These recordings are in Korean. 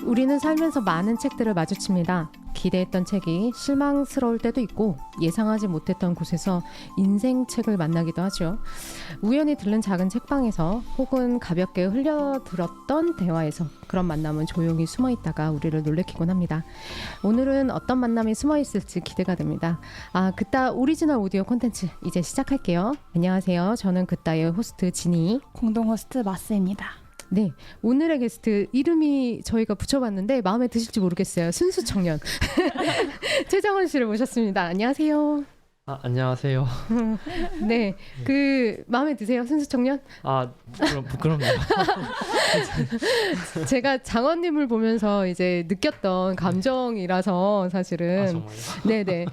우리는 살면서 많은 책들을 마주칩니다. 기대했던 책이 실망스러울 때도 있고 예상하지 못했던 곳에서 인생책을 만나기도 하죠. 우연히 들른 작은 책방에서 혹은 가볍게 흘려들었던 대화에서 그런 만남은 조용히 숨어있다가 우리를 놀래키곤 합니다. 오늘은 어떤 만남이 숨어있을지 기대가 됩니다. 그따 오리지널 오디오 콘텐츠 이제 시작할게요. 안녕하세요. 저는 그따의 호스트 진이, 공동 호스트 마스입니다. 네, 오늘의 게스트 이름이 저희가 붙여봤는데 마음에 드실지 모르겠어요. 순수 청년 최정원 씨를 모셨습니다. 안녕하세요. 안녕하세요. 네, 그 마음에 드세요, 순수 청년? 부끄럽네요. 제가 장원님을 보면서 이제 느꼈던 감정이라서 사실은. 정말요? 네네.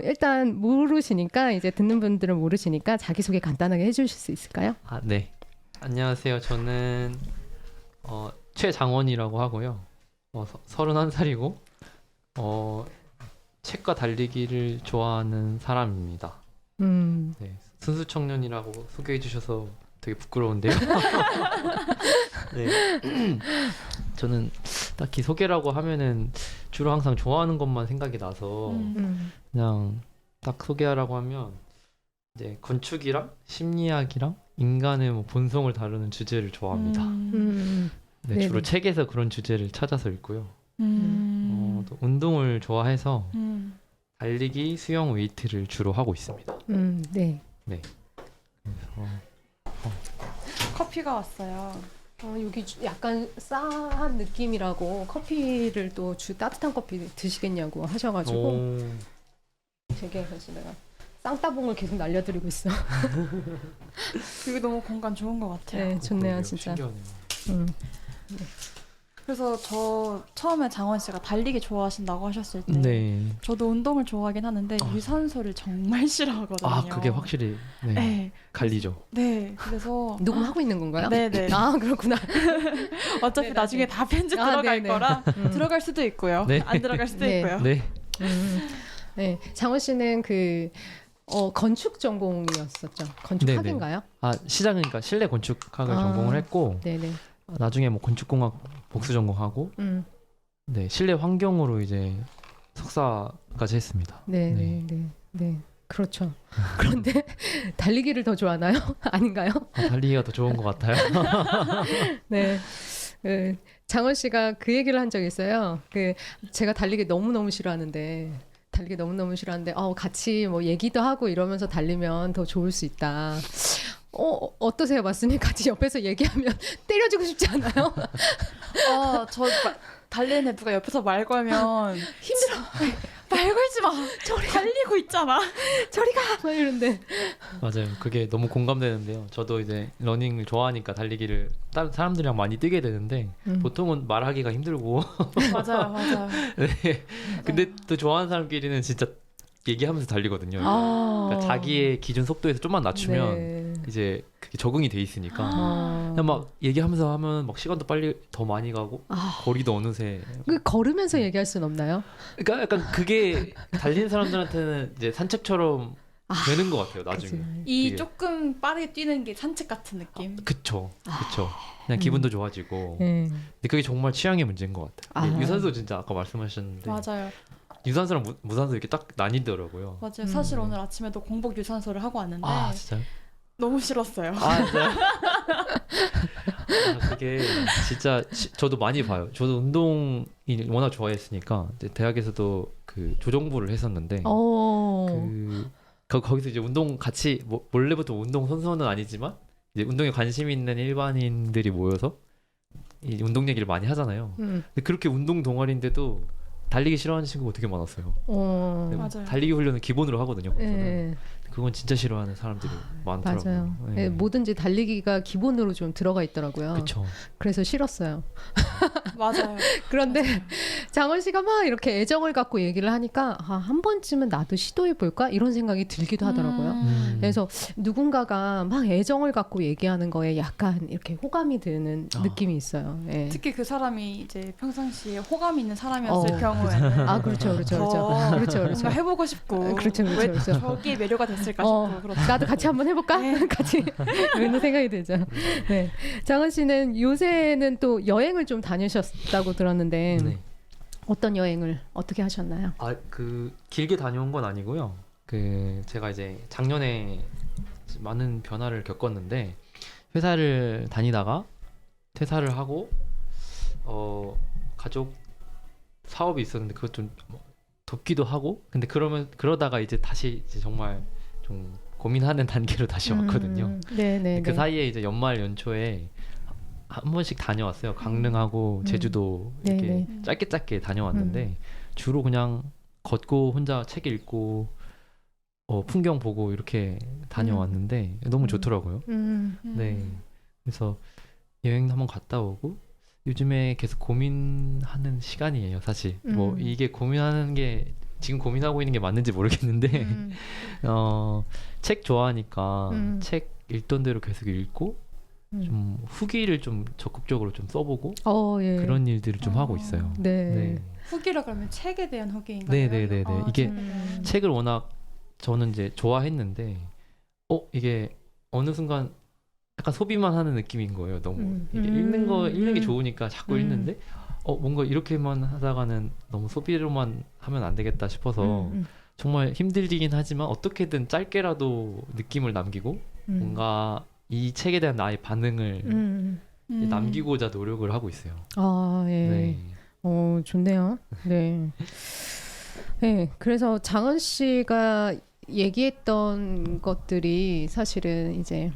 일단 모르시니까 이제 듣는 분들은 모르시니까 자기 소개 간단하게 해주실 수 있을까요? 네. 안녕하세요. 저는 최장원이라고 하고요. 31살이고 책과 달리기를 좋아하는 사람입니다. 네, 순수 청년이라고 소개해 주셔서 되게 부끄러운데요. 네. 저는 딱히 소개라고 하면은 주로 항상 좋아하는 것만 생각이 나서 그냥 딱 소개하라고 하면 이제 건축이랑 심리학이랑 인간의 본성을 다루는 주제를 좋아합니다. 네, 주로 책에서 그런 주제를 찾아서 읽고요. 또 운동을 좋아해서 달리기, 수영, 웨이트를 주로 하고 있습니다. 네. 네. 그래서 커피가 왔어요. 여기 약간 싸한 느낌이라고 커피를 또 따뜻한 커피 드시겠냐고 하셔가지고 되게 사실 내가 쌍따봉을 계속 날려드리고 있어. 이게 너무 공간 좋은 것 같아요. 네, 좋네요, 진짜. 신기하네요. 그래서 저 처음에 장원 씨가 달리기 좋아하신다고 하셨을 때 네. 저도 운동을 좋아하긴 하는데 유산소를 정말 싫어하거든요. 그게 확실히 네. 갈리죠. 네, 그래서 녹음하고 있는 건가요? 네네. 그렇구나. 어차피 네, 나중에 다 편집 들어갈 네네. 거라 들어갈 수도 있고요. 네. 안 들어갈 수도 네. 있고요. 네. 네, 장원 씨는 건축 전공이었었죠. 건축학인가요? 시작은 실내 건축학을 전공을 했고 네네. 나중에 건축공학 복수 전공하고 네, 실내 환경으로 이제 석사까지 했습니다. 네. 그렇죠. 그런데 달리기를 더 좋아하나요? 아닌가요? 달리기가 더 좋은 것 같아요. 네. 장원 씨가 그 얘기를 한 적이 있어요. 제가 달리기 너무너무 싫어하는데 같이 얘기도 하고 이러면서 달리면 더 좋을 수 있다. 어떠세요, 마스님? 같이 옆에서 얘기하면 때려주고 싶지 않아요? 저 달리는 누가 옆에서 말 걸면 힘들어. 말 걸지 마. 저리 달리고 있잖아. 저리 가. 막 이런데. 맞아요. 그게 너무 공감되는데요. 저도 이제 러닝을 좋아하니까 다른 사람들이랑 많이 뛰게 되는데 보통은 말하기가 힘들고. 맞아요. 네. 근데 또 좋아하는 사람끼리는 진짜 얘기하면서 달리거든요. 그러니까 자기의 기준 속도에서 좀만 낮추면 이제 그게 적응이 돼 있으니까 그냥 막 얘기하면서 하면 막 시간도 빨리 더 많이 가고 거리도 어느새 걸으면서 얘기할 순 없나요? 그러니까 약간 그게 달리는 사람들한테는 이제 산책처럼 되는 것 같아요. 나중에 이 조금 빠르게 뛰는 게 산책 같은 느낌. 그쵸. 그냥 기분도 좋아지고. 근데 그게 정말 취향의 문제인 것 같아요. 유산소 진짜 아까 말씀하셨는데 맞아요. 유산소랑 무산소 이렇게 딱 나뉘더라고요. 맞아요. 사실 오늘 아침에도 공복 유산소를 하고 왔는데 진짜요? 너무 싫었어요. 진짜요? 그게 진짜 저도 많이 봐요. 저도 운동이 워낙 좋아했으니까 이제 대학에서도 그 조정부를 했었는데 거기서 이제 운동 같이 원래부터 운동 선수는 아니지만 이제 운동에 관심 있는 일반인들이 모여서 이 운동 얘기를 많이 하잖아요. 근데 그렇게 운동 동아리인데도 달리기 싫어하는 친구가 되게 많았어요. 맞아요. 달리기 훈련은 기본으로 하거든요. 그건 진짜 싫어하는 사람들이 많더라고요. 맞아요. 네. 뭐든지 달리기가 기본으로 좀 들어가 있더라고요. 그렇죠. 그래서 싫었어요. 맞아요. 그런데 맞아요. 장원 씨가 막 이렇게 애정을 갖고 얘기를 하니까 한 번쯤은 나도 시도해 볼까 이런 생각이 들기도 하더라고요. 그래서 누군가가 막 애정을 갖고 얘기하는 거에 약간 이렇게 호감이 드는 느낌이 있어요. 예. 특히 그 사람이 이제 평상시에 호감이 있는 사람이었을 경우에는 그렇죠. 뭔가 해보고 싶고 그렇죠. 저기에 매료가 됐을 않았을까 싶고 그렇죠. 나도 같이 한번 해볼까? 네. 같이 이런 생각이 들죠. 네. 장원 씨는 요새는 또 여행을 좀 다니셨다고 들었는데 네. 어떤 여행을 어떻게 하셨나요? 아, 그 길게 다녀온 건 아니고요. 그 제가 이제 작년에 많은 변화를 겪었는데 회사를 다니다가 퇴사를 하고 가족 사업이 있었는데 그것 좀 돕기도 하고 근데 그러다가 이제 다시 이제 정말 좀 고민하는 단계로 다시 왔거든요. 네네. 그 사이에 이제 연말 연초에 한 번씩 다녀왔어요. 강릉하고 제주도 이렇게 네네. 짧게 다녀왔는데 주로 그냥 걷고 혼자 책 읽고 풍경 보고 이렇게 다녀왔는데 너무 좋더라고요. 네. 그래서 여행도 한번 갔다 오고 요즘에 계속 고민하는 시간이에요. 사실 뭐 이게 고민하는 게 지금 고민하고 있는 게 맞는지 모르겠는데 책 좋아하니까 책 읽던 대로 계속 읽고 좀 후기를 좀 적극적으로 좀 써보고 예. 그런 일들을 좀 하고 있어요. 네. 네. 후기라 그러면 책에 대한 후기인가요? 네네네네. 이게 책에 대한. 책을 워낙 저는 이제 좋아했는데 이게 어느 순간 약간 소비만 하는 느낌인 거예요. 너무 이게 읽는 게 좋으니까 자꾸 읽는데 뭔가 이렇게만 하다가는 너무 소비로만 하면 안 되겠다 싶어서 정말 힘들긴 하지만 어떻게든 짧게라도 느낌을 남기고 뭔가 이 책에 대한 나의 반응을 남기고자 노력을 하고 있어요. 아, 예. 네. 좋네요. 네. 네, 그래서 장원 씨가 얘기했던 것들이 사실은 이제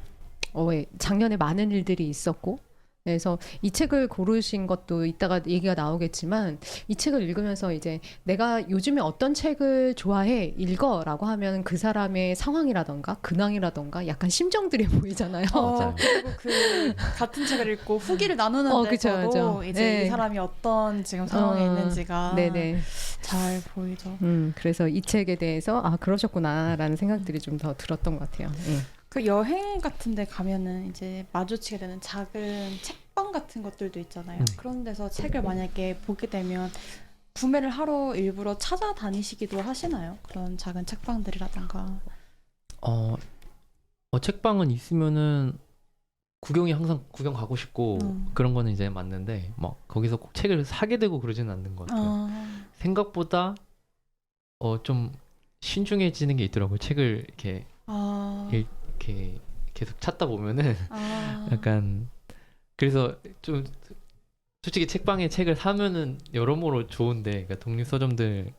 작년에 많은 일들이 있었고, 그래서 이 책을 고르신 것도 이따가 얘기가 나오겠지만 이 책을 읽으면서 이제 내가 요즘에 어떤 책을 좋아해 읽어라고 하면 그 사람의 상황이라던가 근황이라던가 약간 심정들이 보이잖아요. 맞아요. 그리고 그 같은 책을 읽고 후기를 나누는 그쵸, 데서도 그쵸. 이제 네. 이 사람이 어떤 지금 상황에 있는지가 네네. 잘 보이죠. 그래서 이 책에 대해서 그러셨구나라는 생각들이 좀 더 들었던 것 같아요. 예. 그 여행 같은 데 가면은 이제 마주치게 되는 작은 책방 같은 것들도 있잖아요. 그런 데서 책을 만약에 보게 되면 구매를 하러 일부러 찾아다니시기도 하시나요? 그런 작은 책방들이라던가. 책방은 있으면은 항상 구경 가고 싶고 그런 거는 이제 맞는데 막 거기서 꼭 책을 사게 되고 그러지는 않는 것 같아요. 생각보다 좀 신중해지는 게 있더라고요. 책을 이렇게 계속 찾다 보면은 약간 그래서 좀 솔직히 책방에 책을 사면은 여러모로 좋은데 그러니까 독립 서점들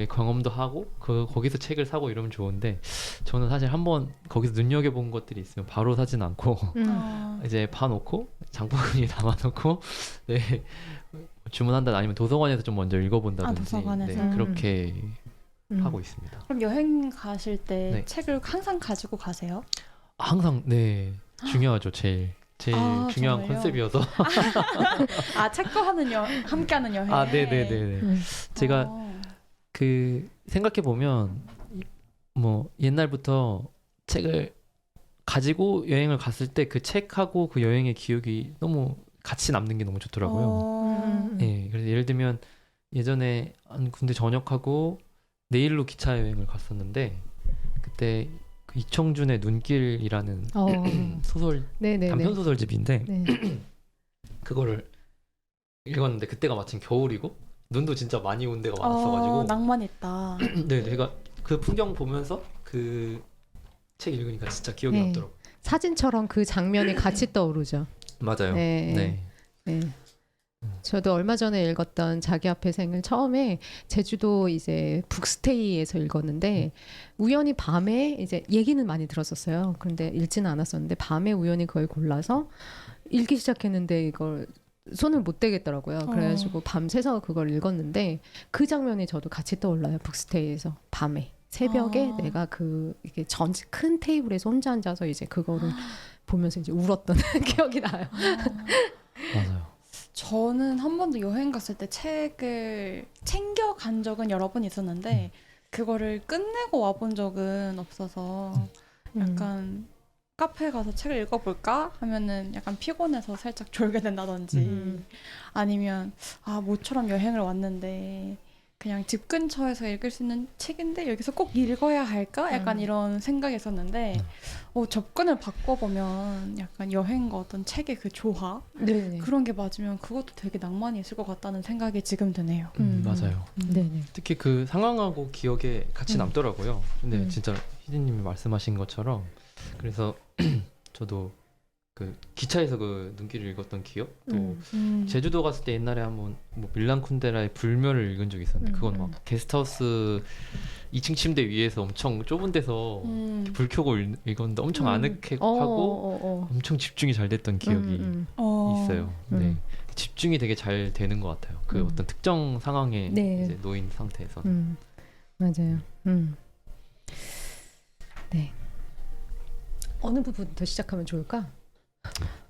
경험도 하고 거기서 책을 사고 이러면 좋은데 저는 사실 한번 거기서 눈여겨본 것들이 있으면 바로 사진 않고 이제 봐놓고 장바구니에 담아놓고 네, 주문한다 아니면 도서관에서 좀 먼저 읽어본다든지 도서관에서. 네, 그렇게 하고 있습니다. 그럼 여행 가실 때 네. 책을 항상 가지고 가세요? 항상 네 중요하죠. 제일 중요한 정말요? 컨셉이어서 책과 함께하는 여행. 네네네. 제가 그 생각해 보면 뭐 옛날부터 책을 가지고 여행을 갔을 때 그 책하고 그 여행의 기억이 너무 같이 남는 게 너무 좋더라고요. 네, 그래서 예를 들면 예전에 한 군대 전역하고 내일로 기차 여행을 갔었는데 그때 그 이청준의 눈길이라는 소설 단편 소설집인데 그거를 읽었는데 그때가 마침 겨울이고 눈도 진짜 많이 온 데가 많았어가지고 낭만 있다. 네, 제가 그 풍경 보면서 그 책 읽으니까 진짜 기억이 네. 남더라고요. 사진처럼 그 장면이 같이 떠오르죠. 맞아요. 네. 저도 얼마 전에 읽었던 자기 앞에 생을 처음에 제주도 이제 북스테이에서 읽었는데 우연히 밤에 이제 얘기는 많이 들었었어요. 그런데 읽지는 않았었는데 밤에 우연히 그걸 골라서 읽기 시작했는데 이걸 손을 못 대겠더라고요. 그래가지고 밤새서 그걸 읽었는데 그 장면이 저도 같이 떠올라요. 북스테이에서 밤에 새벽에 내가 이게 큰 테이블에서 혼자 앉아서 이제 그거를 보면서 이제 울었던 기억이 나요. 맞아요. 저는 한 번도 여행 갔을 때 책을 챙겨간 적은 여러 번 있었는데 그거를 끝내고 와본 적은 없어서 약간 카페 가서 책을 읽어볼까 하면은 약간 피곤해서 살짝 졸게 된다든지 아니면 모처럼 여행을 왔는데 그냥 집 근처에서 읽을 수 있는 책인데 여기서 꼭 읽어야 할까? 약간 이런 생각이 있었는데 접근을 바꿔보면 약간 여행과 어떤 책의 그 조화 네네. 그런 게 맞으면 그것도 되게 낭만이 있을 것 같다는 생각이 지금 드네요. 맞아요. 네네. 특히 그 상황하고 기억에 같이 남더라고요. 근데 진짜 희진님이 말씀하신 것처럼 그래서 저도 그 기차에서 그 눈길을 읽었던 기억 또 제주도 갔을 때 옛날에 한번 뭐 밀란 쿤데라의 불멸을 읽은 적이 있었는데 그건 막 게스트하우스 2층 침대 위에서 엄청 좁은 데서 불 켜고 읽었는데 엄청 아늑하고 엄청 집중이 잘 됐던 기억이 있어요. 네. 집중이 되게 잘 되는 것 같아요. 그 어떤 특정 상황에 네. 이제 놓인 상태에서. 맞아요. 네. 어느 부분부터 시작하면 좋을까?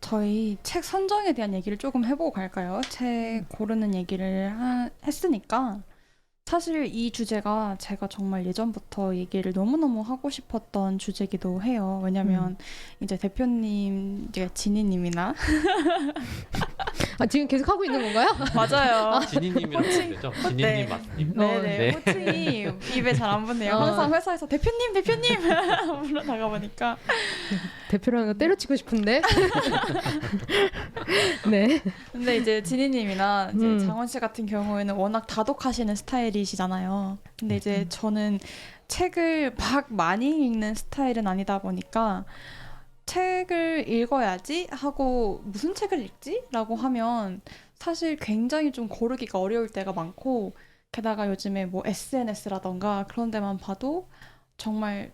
저희 책 선정에 대한 얘기를 조금 해보고 갈까요? 책 고르는 얘기를 했으니까 사실 이 주제가 제가 정말 예전부터 얘기를 너무너무 하고 싶었던 주제이기도 해요. 왜냐면 이제 대표님, 이제 지니님이나 지금 계속 하고 있는 건가요? 맞아요. 지니님이라고 되죠? 지니님 네. 맞님. 네네. 네. 호칭이 입에 잘 안 붙네요. 항상 회사에서 대표님 불러다가 보니까 대표라는 거 때려치고 싶은데. 네. 근데 이제 지니님이나 이제 장원 씨 같은 경우에는 워낙 다독하시는 스타일이시잖아요. 근데 이제 저는 책을 막 많이 읽는 스타일은 아니다 보니까 책을 읽어야지 하고 무슨 책을 읽지? 라고 하면 사실 굉장히 좀 고르기가 어려울 때가 많고 게다가 요즘에 뭐 SNS라던가 그런 데만 봐도 정말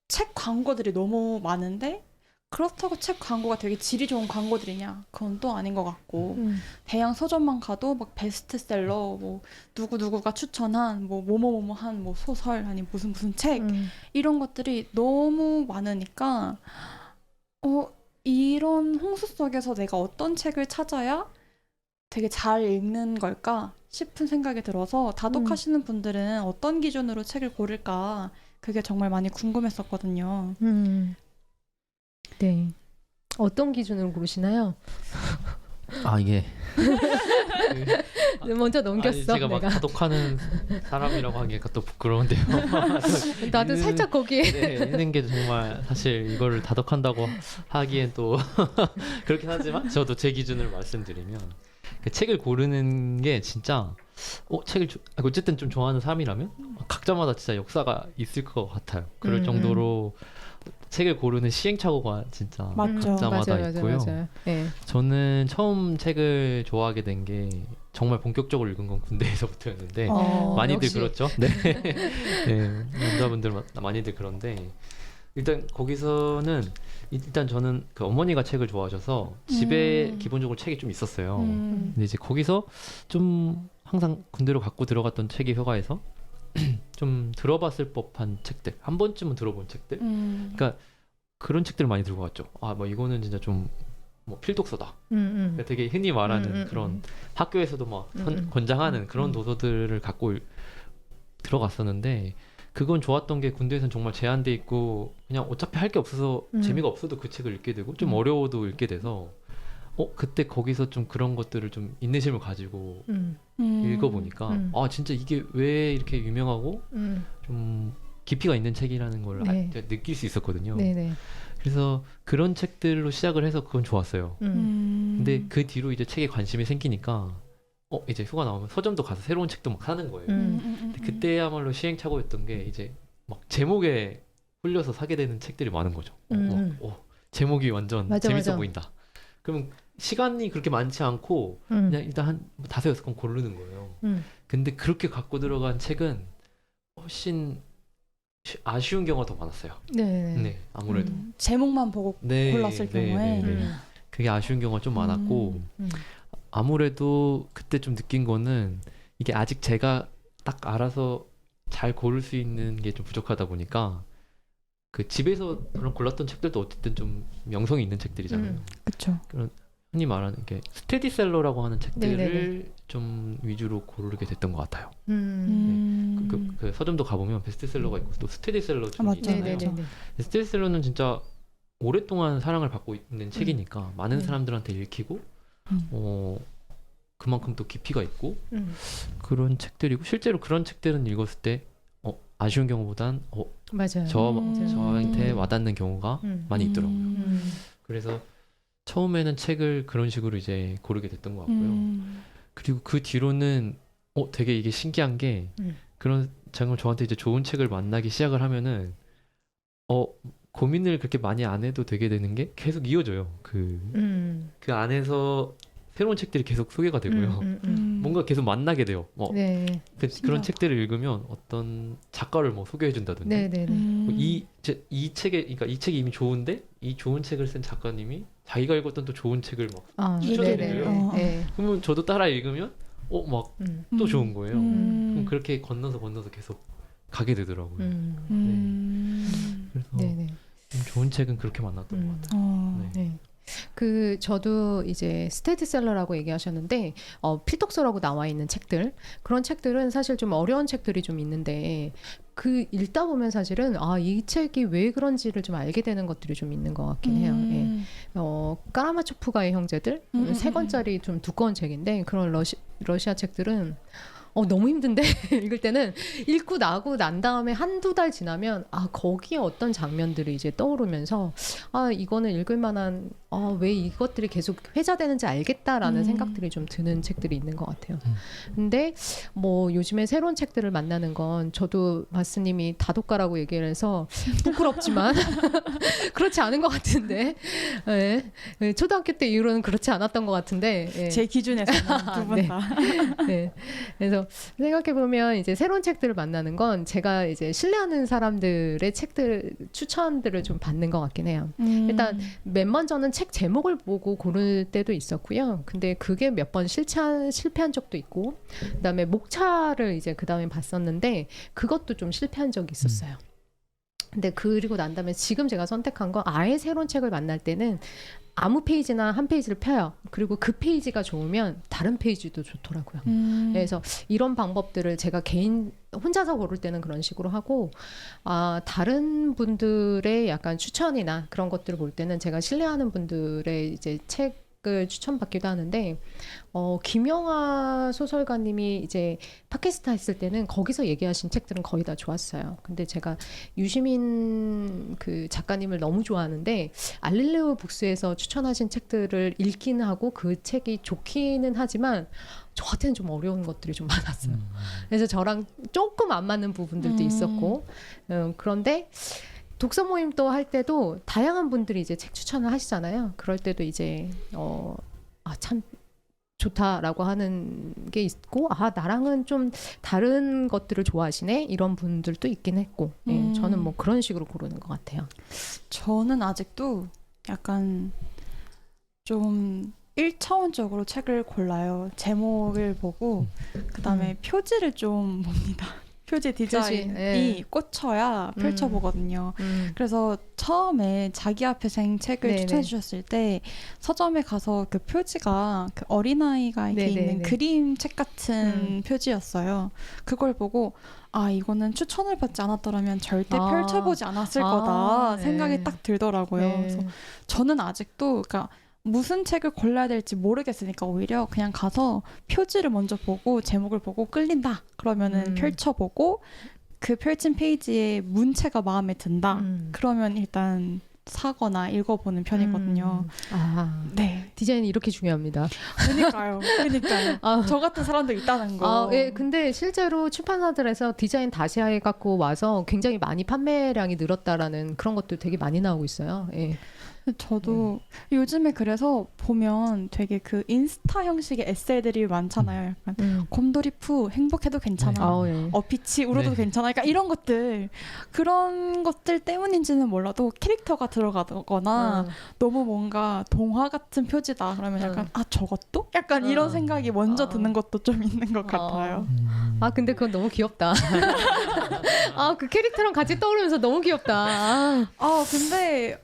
책 광고들이 너무 많은데 그렇다고 책 광고가 되게 질이 좋은 광고들이냐? 그건 또 아닌 것 같고 대형 서점만 가도 막 베스트셀러 뭐 누구누구가 추천한 뭐 뭐뭐뭐한 뭐 소설 아니 무슨 책 이런 것들이 너무 많으니까 이런 홍수 속에서 내가 어떤 책을 찾아야 되게 잘 읽는 걸까 싶은 생각이 들어서 다독하시는 분들은 어떤 기준으로 책을 고를까 그게 정말 많이 궁금했었거든요. 네. 어떤 기준으로 고르시나요? 이게 먼저 넘겼어. 제가 막 내가. 다독하는 사람이라고 하기가 또 부끄러운데요. 나도 살짝 거기에. 네, 있는 게 정말 사실 이거를 다독한다고 하기엔 또 그렇긴 하지만 저도 제 기준을 말씀드리면 그 책을 고르는 게 진짜 책을 어쨌든 좀 좋아하는 사람이라면 각자마다 진짜 역사가 있을 것 같아요. 그럴 정도로 책을 고르는 시행착오가 진짜 맞죠. 각자마다 맞아요, 있고요. 맞아요. 네. 저는 처음 책을 좋아하게 된 게 정말 본격적으로 읽은 건 군대에서부터였는데 많이들 역시. 그렇죠. 네. 네. 남자분들 많이들 그런데 일단 거기서는 일단 저는 그 어머니가 책을 좋아하셔서 집에 기본적으로 책이 좀 있었어요. 근데 이제 거기서 좀 항상 군대로 갖고 들어갔던 책이 휴가에서 좀 들어봤을 법한 책들, 한 번쯤은 들어본 책들. 그러니까 그런 책들을 많이 들고 갔죠. 뭐 이거는 진짜 좀 뭐 필독서다. 그러니까 되게 흔히 말하는 그런 학교에서도 막 권장하는 그런 도서들을 갖고 들어갔었는데 그건 좋았던 게 군대에서는 정말 제한돼 있고 그냥 어차피 할 게 없어서 재미가 없어도 그 책을 읽게 되고 좀 어려워도 읽게 돼서 그때 거기서 좀 그런 것들을 좀 인내심을 가지고 읽어보니까 진짜 이게 왜 이렇게 유명하고 좀 깊이가 있는 책이라는 걸 느낄 수 있었거든요. 네네. 그래서 그런 책들로 시작을 해서 그건 좋았어요. 근데 그 뒤로 이제 책에 관심이 생기니까 이제 휴가 나오면 서점도 가서 새로운 책도 막 사는 거예요. 근데 그때야말로 시행착오였던 게 이제 막 제목에 홀려서 사게 되는 책들이 많은 거죠. 제목이 완전 맞아, 재밌어 맞아. 보인다. 그러면 시간이 그렇게 많지 않고 그냥 일단 한 5-6권 고르는 거예요. 근데 그렇게 갖고 들어간 책은 훨씬 아쉬운 경우가 더 많았어요. 네, 아무래도. 제목만 보고 골랐을 경우에 그게 아쉬운 경우가 좀 많았고 아무래도 그때 좀 느낀 거는 이게 아직 제가 딱 알아서 잘 고를 수 있는 게 좀 부족하다 보니까 그 집에서 그런 골랐던 책들도 어쨌든 좀 명성이 있는 책들이잖아요. 그렇죠. 그런 흔히 말하는 게 스테디셀러라고 하는 책들을 네네네. 좀 위주로 고르게 됐던 것 같아요. 음. 그 서점도 가보면 베스트셀러가 있고 또 스테디셀러 좀 맞죠. 있잖아요. 네네네. 스테디셀러는 진짜 오랫동안 사랑을 받고 있는 책이니까 많은 사람들한테 읽히고 그만큼 또 깊이가 있고 그런 책들이고 실제로 그런 책들은 읽었을 때 아쉬운 경우보단 맞아요. 저한테 와닿는 경우가 많이 있더라고요. 음. 그래서 처음에는 책을 그런 식으로 이제 고르게 됐던 것 같고요. 그리고 그 뒤로는 되게 이게 신기한 게 그런 정말 저한테 이제 좋은 책을 만나기 시작을 하면은 고민을 그렇게 많이 안 해도 되게 되는 게 계속 이어져요. 그 안에서 새로운 책들이 계속 소개가 되고요. 뭔가 계속 만나게 돼요. 네. 그런 책들을 읽으면 어떤 작가를 뭐 소개해 준다든지 네, 네, 네. 이 책에 그러니까 이 책이 이미 좋은데 이 좋은 책을 쓴 작가님이 자기가 읽었던 또 좋은 책을 막 추천해 네, 네, 줘요. 네. 그러면 저도 따라 읽으면 막 또 좋은 거예요. 그럼 그렇게 건너서 계속 가게 되더라고요. 그래서 네, 네. 좀 좋은 책은 그렇게 만났던 것 같아요. 네. 저도 이제 스테디셀러라고 얘기하셨는데 필독서라고 나와 있는 책들, 그런 책들은 사실 좀 어려운 책들이 좀 있는데 그 읽다 보면 사실은 이 책이 왜 그런지를 좀 알게 되는 것들이 좀 있는 것 같긴 해요. 까라마초프가의 형제들 3권짜리 좀 두꺼운 책인데 그런 러시아 책들은 너무 힘든데 읽을 때는 읽고 나고 난 다음에 한두 달 지나면 거기에 어떤 장면들이 이제 떠오르면서 이거는 읽을 만한 왜 이것들이 계속 회자되는지 알겠다라는 생각들이 좀 드는 책들이 있는 것 같아요. 근데 뭐 요즘에 새로운 책들을 만나는 건 저도 마스님이 다독가라고 얘기를 해서 부끄럽지만 그렇지 않은 것 같은데 초등학교 때 이후로는 그렇지 않았던 것 같은데 제 기준에서는 두 분 다. 네. 그래서 생각해보면 이제 새로운 책들을 만나는 건 제가 이제 신뢰하는 사람들의 책들 추천들을 좀 받는 것 같긴 해요. 일단 맨 먼저는 책 제목을 보고 고를 때도 있었고요. 근데 그게 몇 번 실패한 적도 있고, 그다음에 목차를 이제 그다음에 봤었는데 그것도 좀 실패한 적이 있었어요. 근데 그리고 난 다음에 지금 제가 선택한 건 아예 새로운 책을 만날 때는 아무 페이지나 한 페이지를 펴요. 그리고 그 페이지가 좋으면 다른 페이지도 좋더라고요. 그래서 이런 방법들을 제가 개인 혼자서 고를 때는 그런 식으로 하고 다른 분들의 약간 추천이나 그런 것들을 볼 때는 제가 신뢰하는 분들의 이제 책을 추천받기도 하는데 김영하 소설가님이 이제 팟캐스트 했을 때는 거기서 얘기하신 책들은 거의 다 좋았어요. 근데 제가 유시민 그 작가님을 너무 좋아하는데 알릴레오 북스에서 추천하신 책들을 읽기는 하고 그 책이 좋기는 하지만 저한테는 좀 어려운 것들이 좀 많았어요. 그래서 저랑 조금 안 맞는 부분들도 있었고 그런데 독서 모임 또 할 때도 다양한 분들이 이제 책 추천을 하시잖아요. 그럴 때도 이제 참 좋다라고 하는 게 있고 나랑은 좀 다른 것들을 좋아하시네 이런 분들도 있긴 했고 저는 뭐 그런 식으로 고르는 것 같아요. 저는 아직도 약간 좀 1차원적으로 책을 골라요. 제목을 보고 그다음에 표지를 좀 봅니다. 표지 디자인이 꽂혀야 펼쳐보거든요. 그래서 처음에 자기 앞에 생 책을 추천해 주셨을 때 서점에 가서 그 표지가 그 어린아이가 이렇게 있는 그림책 같은 표지였어요. 그걸 보고 이거는 추천을 받지 않았더라면 절대 펼쳐보지 않았을 거다 생각이 딱 들더라고요. 그래서 저는 아직도 그러니까 무슨 책을 골라야 될지 모르겠으니까 오히려 그냥 가서 표지를 먼저 보고 제목을 보고 끌린다 그러면은 펼쳐보고 그 펼친 페이지에 문체가 마음에 든다 그러면 일단 사거나 읽어보는 편이거든요. 네. 디자인이 이렇게 중요합니다. 그러니까요. 저 같은 사람도 있다는 거. 근데 실제로 출판사들에서 디자인 다시 해갖고 와서 굉장히 많이 판매량이 늘었다라는 그런 것도 되게 많이 나오고 있어요. 저도 요즘에 그래서 보면 되게 그 인스타 형식의 에세이들이 많잖아요. 약간 곰돌이푸 행복해도 괜찮아. 어피치 울어도 괜찮아. 그러니까 이런 것들 그런 것들 때문인지는 몰라도 캐릭터가 들어가거나 너무 뭔가 동화 같은 표지다. 그러면 약간 저것도? 약간 이런 생각이 먼저 드는 것도 좀 있는 것 같아요. 근데 그건 너무 귀엽다. 그 캐릭터랑 같이 떠오르면서 너무 귀엽다. 근데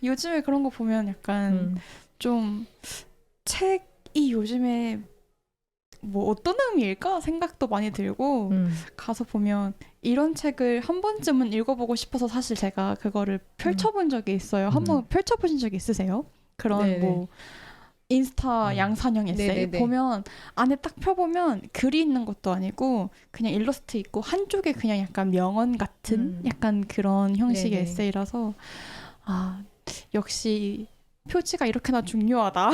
요즘에 그런 거 보면 약간 좀 책이 요즘에 뭐 어떤 의미일까 생각도 많이 들고 가서 보면 이런 책을 한 번쯤은 읽어보고 싶어서 사실 제가 그거를 펼쳐본 적이 있어요. 한번 펼쳐보신 적 있으세요? 그런 뭐 인스타 양산형 에세이 네네네. 보면 안에 딱 펴보면 글이 있는 것도 아니고 그냥 일러스트 있고 한쪽에 그냥 약간 명언 같은 약간 그런 형식의 네네. 에세이라서 아 역시 표지가 이렇게나 중요하다.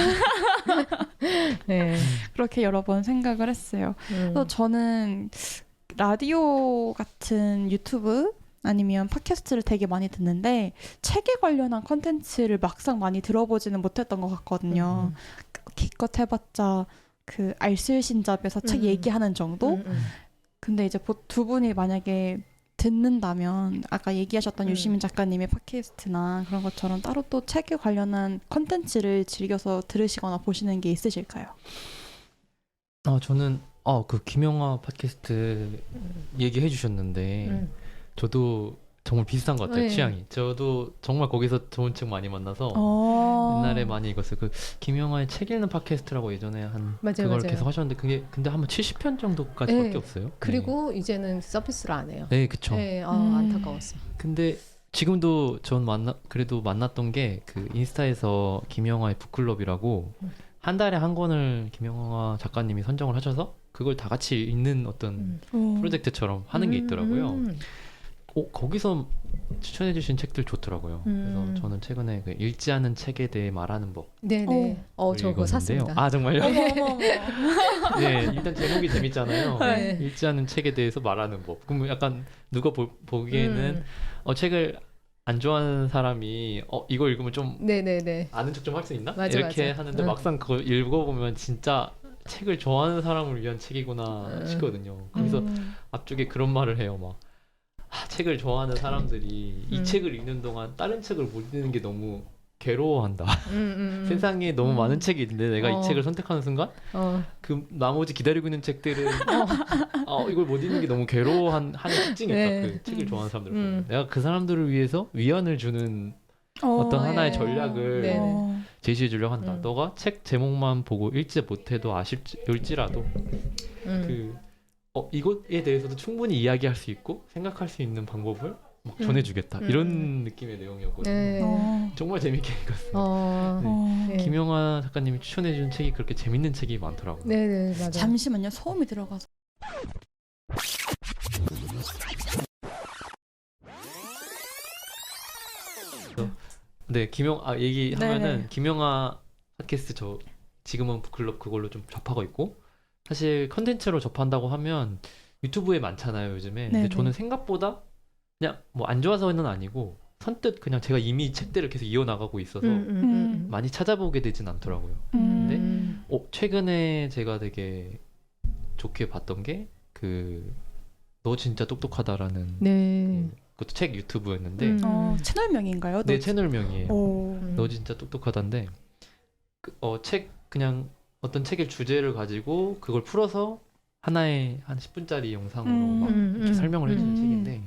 네. 그렇게 여러 번 생각을 했어요. 음. 그래서 저는 라디오 같은 유튜브 아니면 팟캐스트를 되게 많이 듣는데 책에 관련한 컨텐츠를 막상 많이 들어보지는 못했던 것 같거든요. 기껏 해봤자 그 알쓸신잡에서 책 얘기하는 정도? 근데 이제 두 분이 만약에 듣는다면 아까 얘기하셨던 유시민 작가님의 팟캐스트나 그런 것처럼 따로 또 책에 관련한 컨텐츠를 즐겨서 들으시거나 보시는 게 있으실까요? 저는 그 김영하 팟캐스트 얘기해 주셨는데 저도 정말 비슷한 것 같아요. 네. 취향이. 저도 정말 거기서 좋은 책 많이 만나서 옛날에 많이 읽었어요. 그 김영하의 책 읽는 팟캐스트라고 예전에 맞아요, 그걸 맞아요. 계속 하셨는데 그게 근데 한번 70편 정도까지밖에 네. 없어요. 그리고 이제는 서비스를 안 해요. 네, 그쵸. 네, 안타까웠어. 근데 지금도 전 그래도 만났던 게 그 인스타에서 김영하의 북클럽이라고 한 달에 한 권을 김영하 작가님이 선정을 하셔서 그걸 다 같이 읽는 어떤 프로젝트처럼 하는 게 있더라고요. 거기서 추천해주신 책들 좋더라고요. 그래서 저는 최근에 그 읽지 않은 책에 대해 말하는 법. 네네. 저 그거 샀습니다. 아 정말요? 어머. 네, 일단 제목이 재밌잖아요. 네. 읽지 않은 책에 대해서 말하는 법. 그럼 약간 누가 보기에는 책을 안 좋아하는 사람이 이거 읽으면 좀 네네네. 아는 척 좀 할 수 있나? 맞아, 이렇게 맞아. 하는데 막상 그거 읽어보면 진짜 책을 좋아하는 사람을 위한 책이구나 싶거든요. 거기서 앞쪽에 그런 말을 해요. 막 책을 좋아하는 사람들이 이 책을 읽는 동안 다른 책을 못 읽는 게 너무 괴로워한다. 세상에 너무 많은 책이 있는데 내가 이 책을 선택하는 순간 그 나머지 기다리고 있는 책들은 이걸 못 읽는 게 너무 괴로워하는 특징이 있다. 네. 그 책을 좋아하는 사람들 보면 내가 그 사람들을 위해서 위안을 주는 어떤 하나의 전략을 네네. 제시해 주려고 한다. 너가 책 제목만 보고 읽지 못해도 아쉽을지라도 이것에 대해서도 충분히 이야기할 수 있고 생각할 수 있는 방법을 막 전해주겠다. 이런 느낌의 내용이었거든요. 네. 정말 재밌게 읽었어요. 네. 김영하 작가님이 추천해준 책이 그렇게 재밌는 책이 많더라고요. 네네, 맞아요. 잠시만요. 소음이 들어가서. 네, 얘기하면은 네네. 김영하 팟캐스트 저 지금은 북클럽 그걸로 좀 접하고 있고 사실 컨텐츠로 접한다고 하면 유튜브에 많잖아요 요즘에. 근데 네네. 저는 생각보다 그냥 뭐 안 좋아서는 아니고 선뜻 그냥 제가 이미 책들을 계속 이어나가고 있어서 많이 찾아보게 되진 않더라고요. 최근에 제가 되게 좋게 봤던 게 너 진짜 똑똑하다라는 네. 그것도 책 유튜브였는데 채널명인가요? 내 채널명이에요. 오. 너 진짜 똑똑하다인데 책 그냥 어떤 책의 주제를 가지고 그걸 풀어서 하나의 한 10분짜리 영상으로 막 이렇게 설명을 해주는 책인데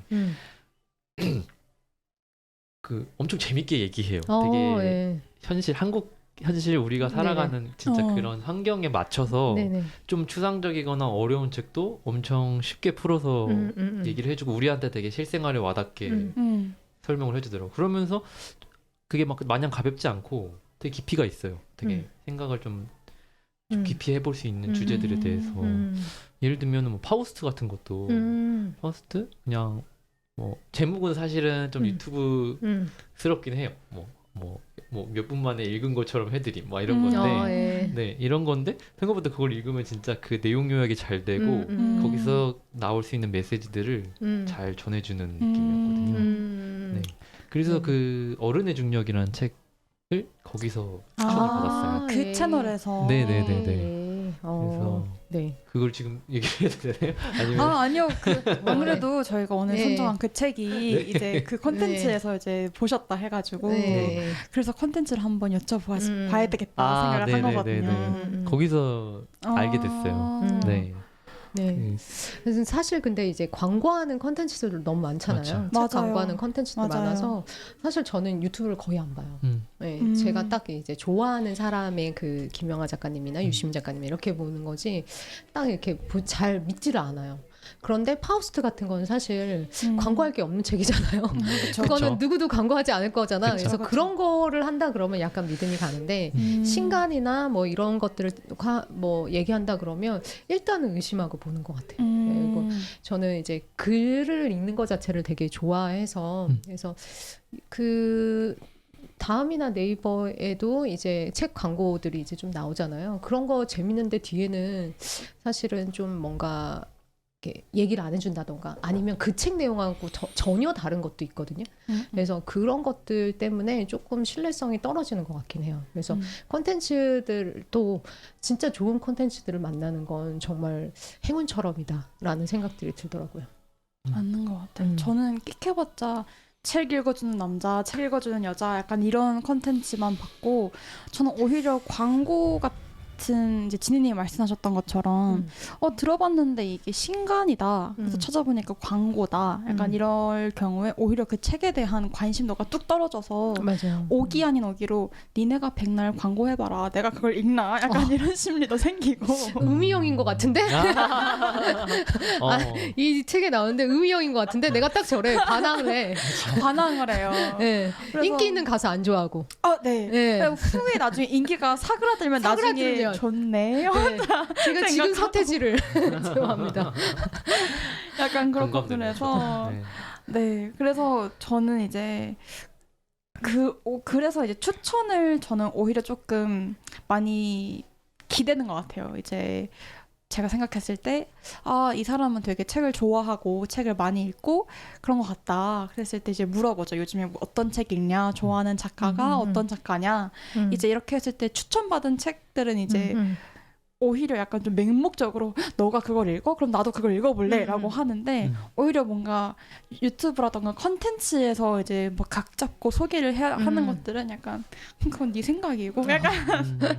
그 엄청 재밌게 얘기해요. 되게 한국 현실 우리가 살아가는 진짜 그런 환경에 맞춰서 네네. 좀 추상적이거나 어려운 책도 엄청 쉽게 풀어서 얘기를 해주고 우리한테 되게 실생활에 와닿게 설명을 해주더라고요. 그러면서 그게 막 마냥 가볍지 않고 되게 깊이가 있어요. 되게 생각을 좀 깊이 해볼 수 있는 주제들에 대해서 예를 들면 뭐 파우스트 같은 것도 파우스트 그냥 뭐 제목은 사실은 좀 유튜브스럽긴 해요. 뭐 몇 분 만에 읽은 것처럼 해드림 뭐 이런 건데 네 이런 건데 생각보다 그걸 읽으면 진짜 그 내용 요약이 잘 되고 거기서 나올 수 있는 메시지들을 잘 전해주는 느낌이었거든요. 네. 그래서 그 어른의 중력이라는 책을 거기서 추천을 받았어요. 그 채널에서. 네네네네. 그래서 그래서 그걸 지금 얘기해도 되나요? 아니면 아니요. 아무래도 저희가 오늘 선정한 그 책이 이제 그 컨텐츠에서 이제 보셨다 해가지고 그래서 컨텐츠를 한번 여쭤봐야 되겠다 생각을 한 거거든요. 거기서 알게 됐어요. 네. 네. 그래서 사실 근데 이제 광고하는 컨텐츠들 너무 많잖아요. 책 맞아요. 광고하는 컨텐츠도 맞아요. 많아서 사실 저는 유튜브를 거의 안 봐요. 네, 제가 딱 이제 좋아하는 사람의 그 김영하 작가님이나 유시민 작가님 이렇게 보는 거지 딱 이렇게 잘 믿지를 않아요. 그런데 파우스트 같은 건 사실 광고할 게 없는 책이잖아요. 그쵸. 그거는 그쵸. 누구도 광고하지 않을 거잖아. 그쵸. 그래서 그쵸. 그런 거를 한다 그러면 약간 믿음이 가는데 신간이나 뭐 이런 것들을 뭐 얘기한다 그러면 일단은 의심하고 보는 것 같아요. 그리고 저는 이제 글을 읽는 것 자체를 되게 좋아해서 그래서 그 다음이나 네이버에도 이제 책 광고들이 이제 좀 나오잖아요. 그런 거 재밌는데 뒤에는 사실은 좀 뭔가 이렇게 얘기를 안 해준다던가 아니면 그 책 내용하고 전혀 다른 것도 있거든요. 그래서 그런 것들 때문에 조금 신뢰성이 떨어지는 것 같긴 해요. 그래서 콘텐츠들도 진짜 좋은 콘텐츠들을 만나는 건 정말 행운처럼이다라는 생각들이 들더라고요. 맞는 것 같아요. 저는 끽해봤자 책 읽어주는 남자, 책 읽어주는 여자 약간 이런 컨텐츠만 봤고 저는 오히려 광고 같은 이제 지니님이 말씀하셨던 것처럼 들어봤는데 이게 신간이다. 그래서 찾아보니까 광고다. 약간 이럴 경우에 오히려 그 책에 대한 관심도가 뚝 떨어져서 맞아요. 오기 아닌 오기로 니네가 백날 광고해봐라. 내가 그걸 읽나? 약간 이런 심리도 생기고 의미형인 것 같은데? 이 책에 나오는데 의미형인 것 같은데 내가 딱 저래 반항을 해. 반항을 해요. 네. 그래서- 인기 있는 가수 안 좋아하고. 네. 네. 후에 나중에 인기가 사그라들면 나중에 사그라들면. 좋네요. 네. 제가 지금 생각하고. 서태지를 좋아합니다. 약간 그런 공감되네요. 부분에서 네. 네. 그래서 저는 이제 그래서 이제 추천을 저는 오히려 조금 많이 기대는 것 같아요. 이제 제가 생각했을 때, 이 사람은 되게 책을 좋아하고 책을 많이 읽고 그런 것 같다. 그랬을 때 이제 물어보죠. 요즘에 뭐 어떤 책 읽냐? 좋아하는 작가가 어떤 작가냐? 이제 이렇게 했을 때 추천받은 책들은 이제 오히려 약간 좀 맹목적으로 너가 그걸 읽어? 그럼 나도 그걸 읽어볼래? 라고 하는데 오히려 뭔가 유튜브라던가 컨텐츠에서 이제 뭐 각 잡고 소개를 하는 것들은 약간 그건 네 생각이고 약간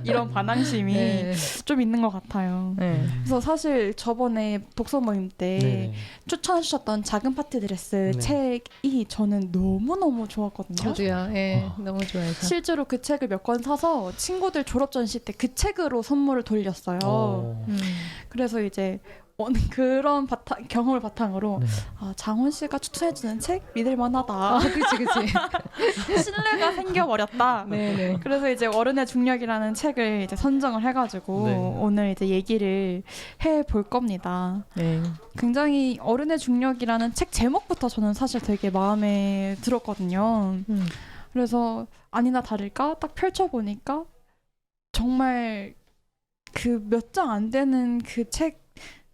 이런 반항심이 네. 좀 있는 것 같아요. 네. 그래서 사실 저번에 독서 모임 때 네. 추천해 주셨던 작은 파티 드레스 네. 책이 저는 너무너무 좋았거든요. 저도요. 예, 너무 좋아해서. 실제로 그 책을 몇 권 사서 친구들 졸업 전시 때 그 책으로 선물을 돌렸어요. 그래서 이제 그런 경험을 바탕으로 네. 장원 씨가 추천해주는 책 믿을 만하다. 그치. 신뢰가 생겨버렸다. 네네. 그래서 이제 어른의 중력이라는 책을 이제 선정을 해가지고 네. 오늘 이제 얘기를 해볼 겁니다. 네. 굉장히 어른의 중력이라는 책 제목부터 저는 사실 되게 마음에 들었거든요. 그래서 아니나 다를까 딱 펼쳐보니까 정말 그 몇 장 안 되는 그 책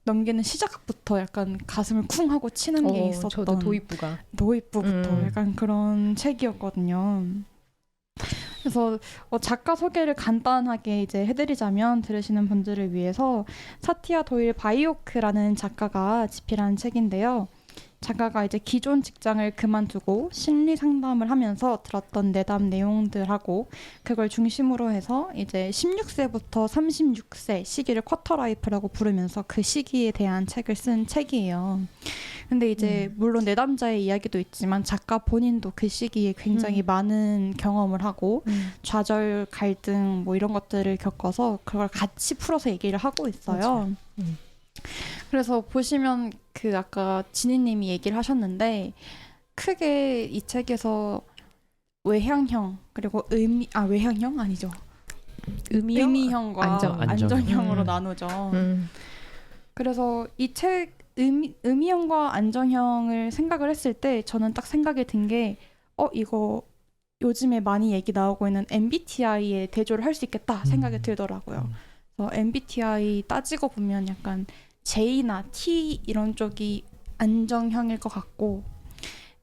넘기는 시작부터 약간 가슴을 쿵 하고 치는 게 있었던 저도 도입부가. 도입부부터 약간 그런 책이었거든요. 그래서 작가 소개를 간단하게 이제 해드리자면 들으시는 분들을 위해서 사티아 도일 바이오크라는 작가가 집필한 책인데요. 작가가 이제 기존 직장을 그만두고 심리 상담을 하면서 들었던 내담 내용들하고 그걸 중심으로 해서 이제 16세부터 36세 시기를 쿼터 라이프라고 부르면서 그 시기에 대한 책을 쓴 책이에요. 근데 이제 물론 내담자의 이야기도 있지만 작가 본인도 그 시기에 굉장히 많은 경험을 하고 좌절, 갈등 뭐 이런 것들을 겪어서 그걸 같이 풀어서 얘기를 하고 있어요. 그래서 보시면 그 아까 지니님이 얘기를 하셨는데 크게 이 책에서 외향형 그리고 외향형 아니죠. 의미형과 안정형으로 나누죠. 그래서 이 책 의미형과 안정형을 생각을 했을 때 저는 딱 생각이 든 게 이거 요즘에 많이 얘기 나오고 있는 MBTI에 대조를 할 수 있겠다 생각이 들더라고요. 그래서 MBTI 따지고 보면 약간 J나 T 이런 쪽이 안정형일 것 같고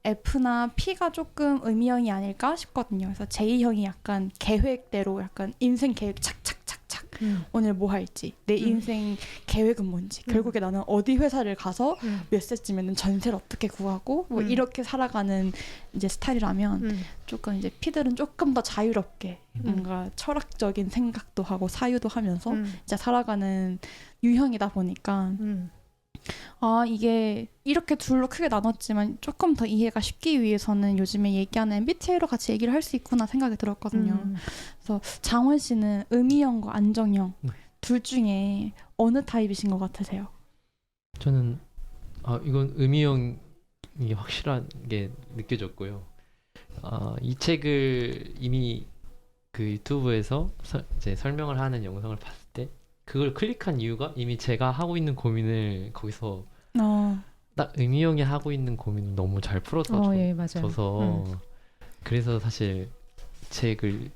F나 P가 조금 의미형이 아닐까 싶거든요. 그래서 J형이 약간 계획대로 약간 인생 계획 착착착착 오늘 뭐 할지 내 인생 계획은 뭔지 결국에 나는 어디 회사를 가서 몇 세쯤에는 전세를 어떻게 구하고 뭐 이렇게 살아가는 이제 스타일이라면 조금 이제 P들은 조금 더 자유롭게 뭔가 철학적인 생각도 하고 사유도 하면서 이제 살아가는 유형이다 보니까 이게 이렇게 둘로 크게 나눴지만 조금 더 이해가 쉽기 위해서는 요즘에 얘기하는 MBTI로 같이 얘기를 할 수 있구나 생각이 들었거든요. 그래서 장원 씨는 의미형과 안정형 둘 중에 어느 타입이신 것 같으세요? 저는 이건 의미형이 확실하게 느껴졌고요. 이 책을 이미 그 유튜브에서 이제 설명을 하는 영상을 봤을 때 그걸 클릭한 이유가 이미 제가 하고 있는 고민을 거기서 딱 의미형이 하고 있는 고민을 너무 잘 풀어서 예, 맞아요. 줘서 그래서 사실 책을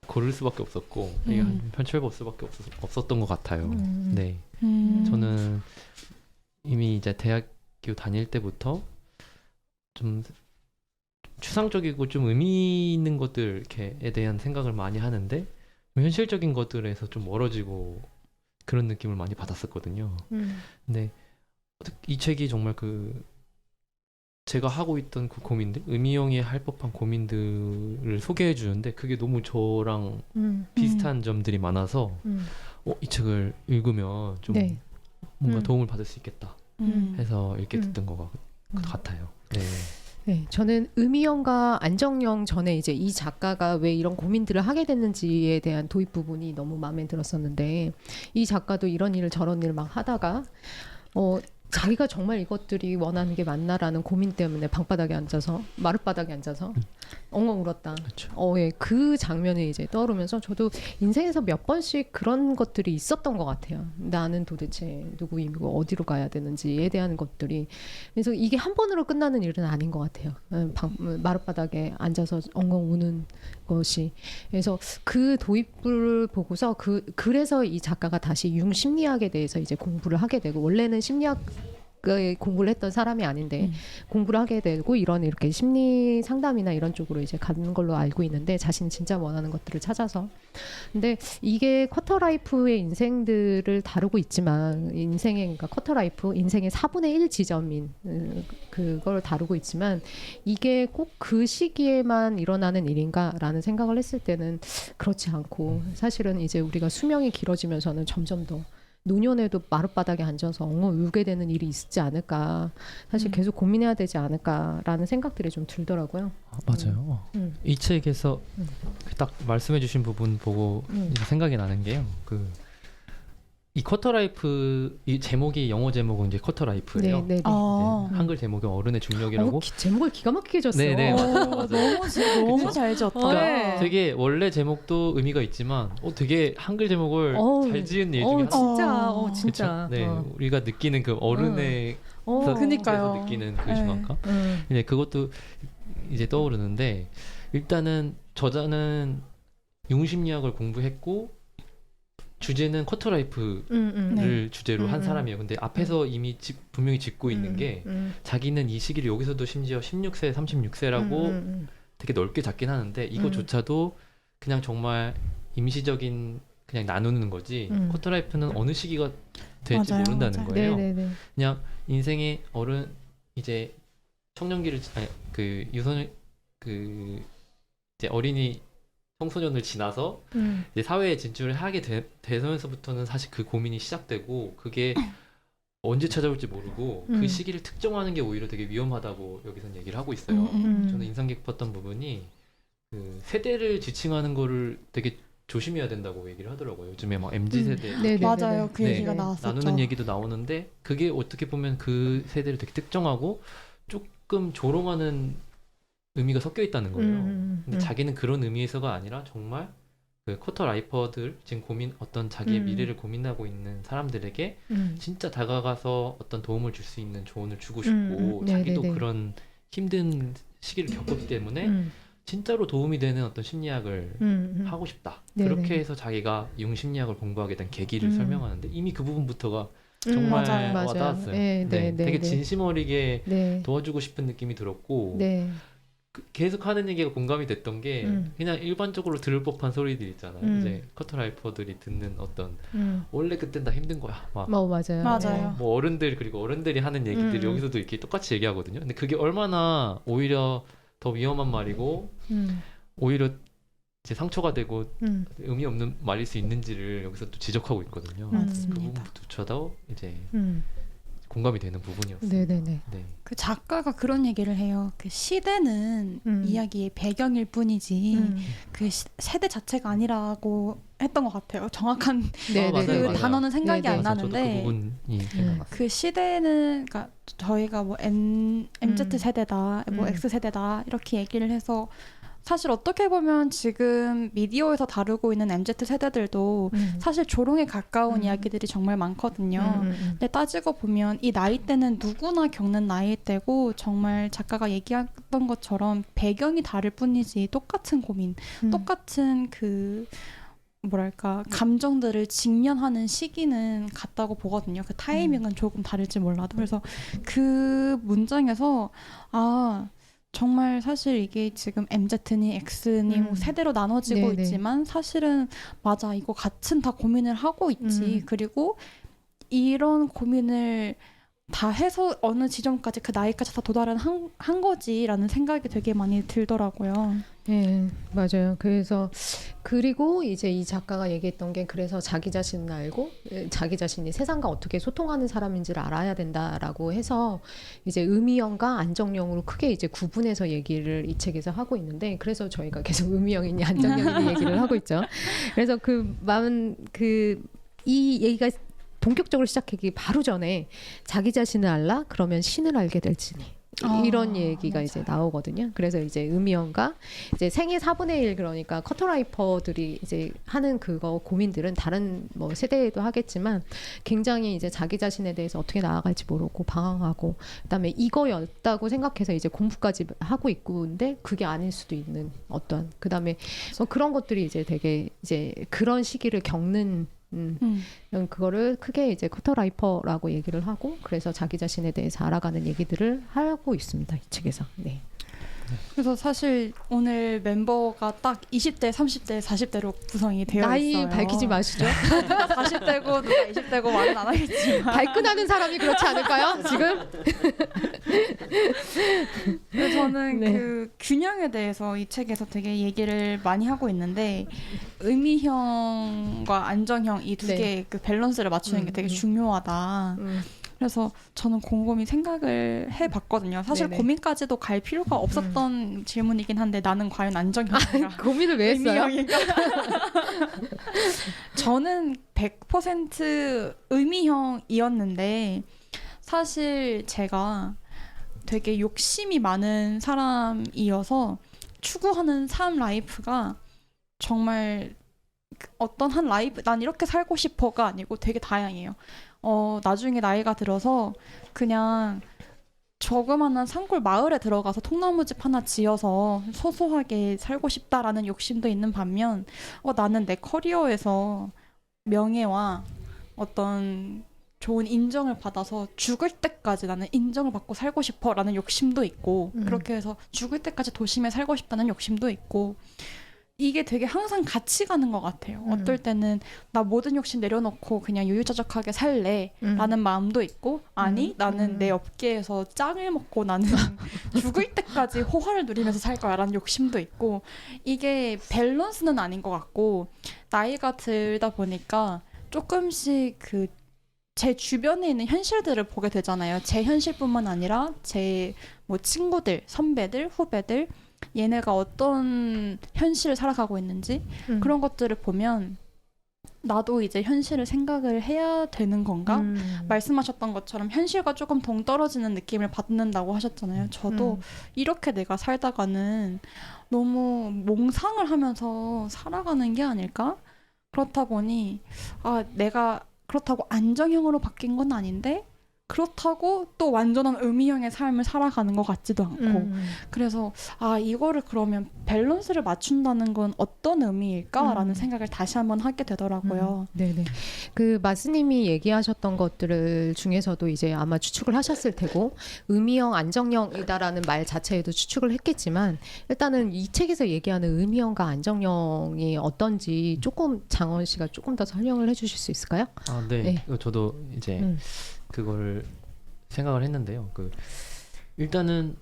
고를 수밖에 없었고 이게 편집해 볼 수밖에 없었던 것 같아요. 네, 저는 이미 이제 대학교 다닐 때부터 좀 추상적이고 좀 의미 있는 것들에 대한 생각을 많이 하는데 현실적인 것들에서 좀 멀어지고 그런 느낌을 많이 받았었거든요. 근데 이 책이 정말 그 제가 하고 있던 그 고민들, 의미형이 할 법한 고민들을 소개해 주는데 그게 너무 저랑 비슷한 점들이 많아서 이 책을 읽으면 좀 네. 뭔가 도움을 받을 수 있겠다 해서 읽게 됐던 것 같아요. 네. 네, 저는 의미형과 안정형 전에 이제 이 작가가 왜 이런 고민들을 하게 됐는지에 대한 도입 부분이 너무 마음에 들었었는데 이 작가도 이런 일을 저런 일을 막 하다가 자기가 정말 이것들이 원하는 게 맞나라는 고민 때문에 방바닥에 앉아서 마룻바닥에 앉아서 엉엉 울었다. 그렇죠. 예, 그 장면이 이제 떠오르면서 저도 인생에서 몇 번씩 그런 것들이 있었던 것 같아요. 나는 도대체 누구이고 어디로 가야 되는지에 대한 것들이. 그래서 이게 한 번으로 끝나는 일은 아닌 것 같아요. 마룻바닥에 앉아서 엉엉 우는 것이. 그래서 그 도입부를 보고서 그래서 이 작가가 다시 융 심리학에 대해서 이제 공부를 하게 되고 원래는 심리학 공부를 했던 사람이 아닌데 공부를 하게 되고 이렇게 심리 상담이나 이런 쪽으로 이제 가는 걸로 알고 있는데 자신이 진짜 원하는 것들을 찾아서 근데 이게 쿼터라이프의 인생들을 다루고 있지만 그러니까 쿼터라이프 인생의 4분의 1 지점인 그걸 다루고 있지만 이게 꼭 그 시기에만 일어나는 일인가라는 생각을 했을 때는 그렇지 않고 사실은 이제 우리가 수명이 길어지면서는 점점 더 노년에도 마룻바닥에 앉아서 엉엉 울게 되는 일이 있지 않을까 사실 계속 고민해야 되지 않을까라는 생각들이 좀 들더라고요. 맞아요. 이 책에서 딱 말씀해주신 부분 보고 이제 생각이 나는 게요. 이 쿼터라이프 이 제목이 영어 제목은 이제 쿼터라이프예요. 네. 한글 제목은 어른의 중력이라고. 제목을 기가 막히게 줬어요. 네네 맞아요. 너무 잘 지었다. 그러니까 되게 원래 제목도 의미가 있지만 되게 한글 제목을 잘 지은 일 중에 하나. 진짜. 그쵸? 네, 우리가 느끼는 그 어른의 그니까요. 느끼는 그 심화감. 근데 그것도 이제 떠오르는데 일단은 저자는 융심리학을 공부했고 주제는 쿼터라이프를 주제로 한 사람이에요. 근데 앞에서 이미 분명히 짚고 있는 게 자기는 이 시기를 여기서도 심지어 16세, 36세라고 되게 넓게 잡긴 하는데 이거조차도 그냥 정말 임시적인 그냥 나누는 거지 쿼터라이프는 어느 시기가 될지 모른다는 거예요. 네네네. 그냥 인생의 어른 이제 청년기를 그 유선 이제 어린이 청소년을 지나서 이제 사회에 진출을 하게 되면서부터는 사실 그 고민이 시작되고 그게 언제 찾아올지 모르고 그 시기를 특정하는 게 오히려 되게 위험하다고 여기서는 얘기를 하고 있어요. 저는 인상 깊었던 부분이 그 세대를 지칭하는 거를 되게 조심해야 된다고 얘기를 하더라고요. 요즘에 막 MZ 세대 맞아요. 그 얘기가 나왔었죠. 나누는 얘기도 나오는데 그게 어떻게 보면 그 세대를 되게 특정하고 조금 조롱하는 의미가 섞여 있다는 거예요. 근데 자기는 그런 의미에서가 아니라 정말 그 쿼터 라이퍼들 지금 어떤 자기의 미래를 고민하고 있는 사람들에게 진짜 다가가서 어떤 도움을 줄 수 있는 조언을 주고 싶고 자기도 그런 힘든 시기를 겪었기 때문에 진짜로 도움이 되는 어떤 심리학을 하고 싶다. 그렇게 해서 자기가 융 심리학을 공부하게 된 계기를 설명하는데 이미 그 부분부터가 정말 와닿았어요. 되게 진심 어리게 도와주고 싶은 느낌이 들었고 계속 하는 얘기가 공감이 됐던 게 그냥 일반적으로 들을 법한 소리들 있잖아요. 이제 커터라이퍼들이 듣는 어떤 원래 그땐 다 힘든 거야. 막 맞아요. 뭐 어른들이 하는 얘기들 여기서도 이렇게 똑같이 얘기하거든요. 근데 그게 얼마나 오히려 더 위험한 말이고 오히려 이제 상처가 되고 의미 없는 말일 수 있는지를 여기서 또 지적하고 있거든요. 맞습니다. 그 부분부터도 이제 공감이 되는 부분이었어요. 네네네. 네. 그 작가가 그런 얘기를 해요. 그 시대는 이야기의 배경일 뿐이지 그 세대 자체가 아니라고 했던 것 같아요. 정확한 네, 맞아요, 그 맞아요. 단어는 생각이 네, 네. 안 맞아요. 저도 그 나는데 부분이 생각났어요. 그 시대는 그러니까 저희가 뭐 MZ 세대다, 뭐 X 세대다 이렇게 얘기를 해서 사실 어떻게 보면 지금 미디어에서 다루고 있는 MZ 세대들도 사실 조롱에 가까운 이야기들이 정말 많거든요. 근데 따지고 보면 이 나이대는 누구나 겪는 나이대고 정말 작가가 얘기했던 것처럼 배경이 다를 뿐이지 똑같은 고민, 똑같은 그 뭐랄까 감정들을 직면하는 시기는 같다고 보거든요. 그 타이밍은 조금 다를지 몰라도. 그래서 그 문장에서 아 정말 사실 이게 지금 MZ니 X니 뭐 세대로 나눠지고 네네. 있지만 사실은 맞아 이거 같은 다 고민을 하고 있지. 그리고 이런 고민을 다 해서 어느 지점까지 그 나이까지 다 도달은 한 거지라는 생각이 되게 많이 들더라고요. 네, 맞아요. 그래서 그리고 이제 이 작가가 얘기했던 게 그래서 자기 자신을 알고 자기 자신이 세상과 어떻게 소통하는 사람인지를 알아야 된다라고 해서 이제 의미형과 안정형으로 크게 이제 구분해서 얘기를 이 책에서 하고 있는데 그래서 저희가 계속 의미형이니 안정형이니 얘기를 하고 있죠. 그래서 이 얘기가 본격적으로 시작하기 바로 전에 자기 자신을 알라? 그러면 신을 알게 될지니. 이런 얘기가 맞아요. 이제 나오거든요. 그래서 이제 의미형과 이제 생애 4분의 1 그러니까 커터라이퍼들이 이제 하는 그거 고민들은 다른 뭐 세대에도 하겠지만 굉장히 이제 자기 자신에 대해서 어떻게 나아갈지 모르고 방황하고 그다음에 이거였다고 생각해서 이제 공부까지 하고 있고 근데 그게 아닐 수도 있는 어떤 그다음에 뭐 그런 것들이 이제 되게 이제 그런 시기를 겪는 그거를 크게 이제 커터라이퍼라고 얘기를 하고 그래서 자기 자신에 대해서 알아가는 얘기들을 하고 있습니다. 이 책에서. 네. 그래서 사실 오늘 멤버가 딱 20대, 30대, 40대로 구성이 되어 나이 있어요. 밝히지 마시죠. 누가 40대고 누가 20대고 말은 안 하겠지만 발끈하는 사람이 그렇지 않을까요? 지금? 근데 저는 네. 그 균형에 대해서 이 책에서 되게 얘기를 많이 하고 있는데 의미형과 안정형 이 두 네. 개의 그 밸런스를 맞추는 게 되게 중요하다. 그래서 저는 곰곰이 생각을 해봤거든요. 사실 네네. 고민까지도 갈 필요가 없었던 질문이긴 한데 나는 과연 안정형인가? 고민을 왜 했어요? 의미형인가? 저는 100% 의미형이었는데 사실 제가 되게 욕심이 많은 사람이어서 추구하는 삶 라이프가 정말 어떤 한 라이프 난 이렇게 살고 싶어가 아니고 되게 다양해요. 나중에 나이가 들어서 그냥 조그마한 산골 마을에 들어가서 통나무집 하나 지어서 소소하게 살고 싶다라는 욕심도 있는 반면 나는 내 커리어에서 명예와 어떤 좋은 인정을 받아서 죽을 때까지 나는 인정을 받고 살고 싶어라는 욕심도 있고 그렇게 해서 죽을 때까지 도심에 살고 싶다는 욕심도 있고 이게 되게 항상 같이 가는 것 같아요. 어떨 때는 나 모든 욕심 내려놓고 그냥 유유자적하게 살래 라는 마음도 있고 아니 나는 내 업계에서 짱을 먹고 나는 죽을 때까지 호화를 누리면서 살 거야 라는 욕심도 있고 이게 밸런스는 아닌 것 같고 나이가 들다 보니까 조금씩 제 주변에 있는 현실들을 보게 되잖아요. 제 현실뿐만 아니라 제 뭐 친구들, 선배들, 후배들 얘네가 어떤 현실을 살아가고 있는지 그런 것들을 보면 나도 이제 현실을 생각을 해야 되는 건가? 말씀하셨던 것처럼 현실과 조금 동떨어지는 느낌을 받는다고 하셨잖아요. 저도 이렇게 내가 살다가는 너무 몽상을 하면서 살아가는 게 아닐까? 그렇다 보니 내가 그렇다고 안정형으로 바뀐 건 아닌데 그렇다고 또 완전한 의미형의 삶을 살아가는 것 같지도 않고 그래서 이거를 그러면 밸런스를 맞춘다는 건 어떤 의미일까라는 생각을 다시 한번 하게 되더라고요. 네네. 그 마스님이 얘기하셨던 것들을 중에서도 이제 아마 추측을 하셨을 테고 의미형, 안정형이다라는 말 자체에도 추측을 했겠지만 일단은 이 책에서 얘기하는 의미형과 안정형이 어떤지 조금 장원 씨가 조금 더 설명을 해주실 수 있을까요? 네. 네. 저도 이제 그걸 생각을 했는데요. 일단은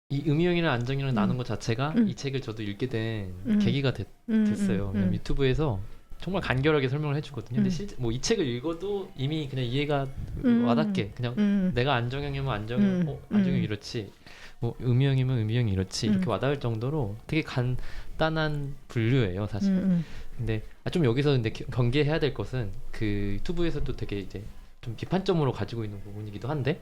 이 의미형이랑 안정형을 나눈 것 자체가 이 책을 저도 읽게 된 계기가 됐어요. 왜냐면 유튜브에서 정말 간결하게 설명을 해주거든요. 근데 실제 뭐 이 책을 읽어도 이미 그냥 이해가 와닿게 그냥 내가 안정형이면 안정형, 안정형 이렇지, 뭐 의미형이면 의미형이 이렇지 이렇게 와닿을 정도로 되게 간단한 분류예요, 사실. 근데 좀 여기서 근데 경계해야 될 것은 그 유튜브에서도 되게 이제 좀 비판점으로 가지고 있는 부분이기도 한데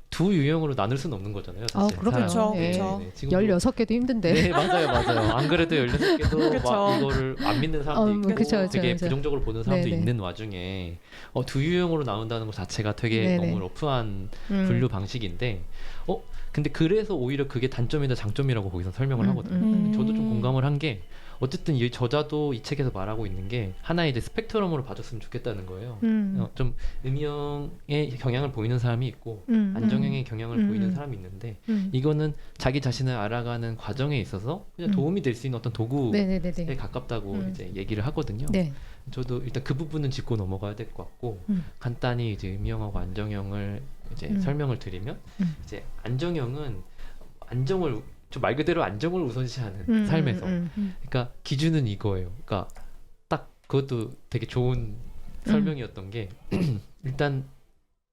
두 유형으로 나눌 수는 없는 거잖아요. 사실. 그렇죠. 사람. 그렇죠. 지금도 16개도 힘든데. 네, 맞아요. 안 그래도 16개도 그쵸. 막 이거를 안 믿는 사람도 있고 그쵸, 되게 그쵸. 부정적으로 보는 사람도 네네. 있는 와중에 두 유형으로 나눈다는 것 자체가 되게 네네. 너무 러프한 분류 방식인데 근데 그래서 오히려 그게 단점이다 장점이라고 거기서 설명을 하거든요. 저도 좀 공감을 한 게 어쨌든 이 저자도 이 책에서 말하고 있는 게 하나의 이제 스펙트럼으로 봐줬으면 좋겠다는 거예요. 좀 음이형의 경향을 보이는 사람이 있고 안정형의 경향을 보이는 사람이 있는데 이거는 자기 자신을 알아가는 과정에 있어서 그냥 도움이 될 수 있는 어떤 도구에 네네네네. 가깝다고 이제 얘기를 하거든요. 네. 저도 일단 그 부분은 짚고 넘어가야 될 것 같고 간단히 이제 음이형하고 안정형을 이제 설명을 드리면 이제 안정형은 안정을 좀 말 그대로 안정을 우선시하는 삶에서 그러니까 기준은 이거예요. 그러니까 딱 그것도 되게 좋은 설명이었던 게 일단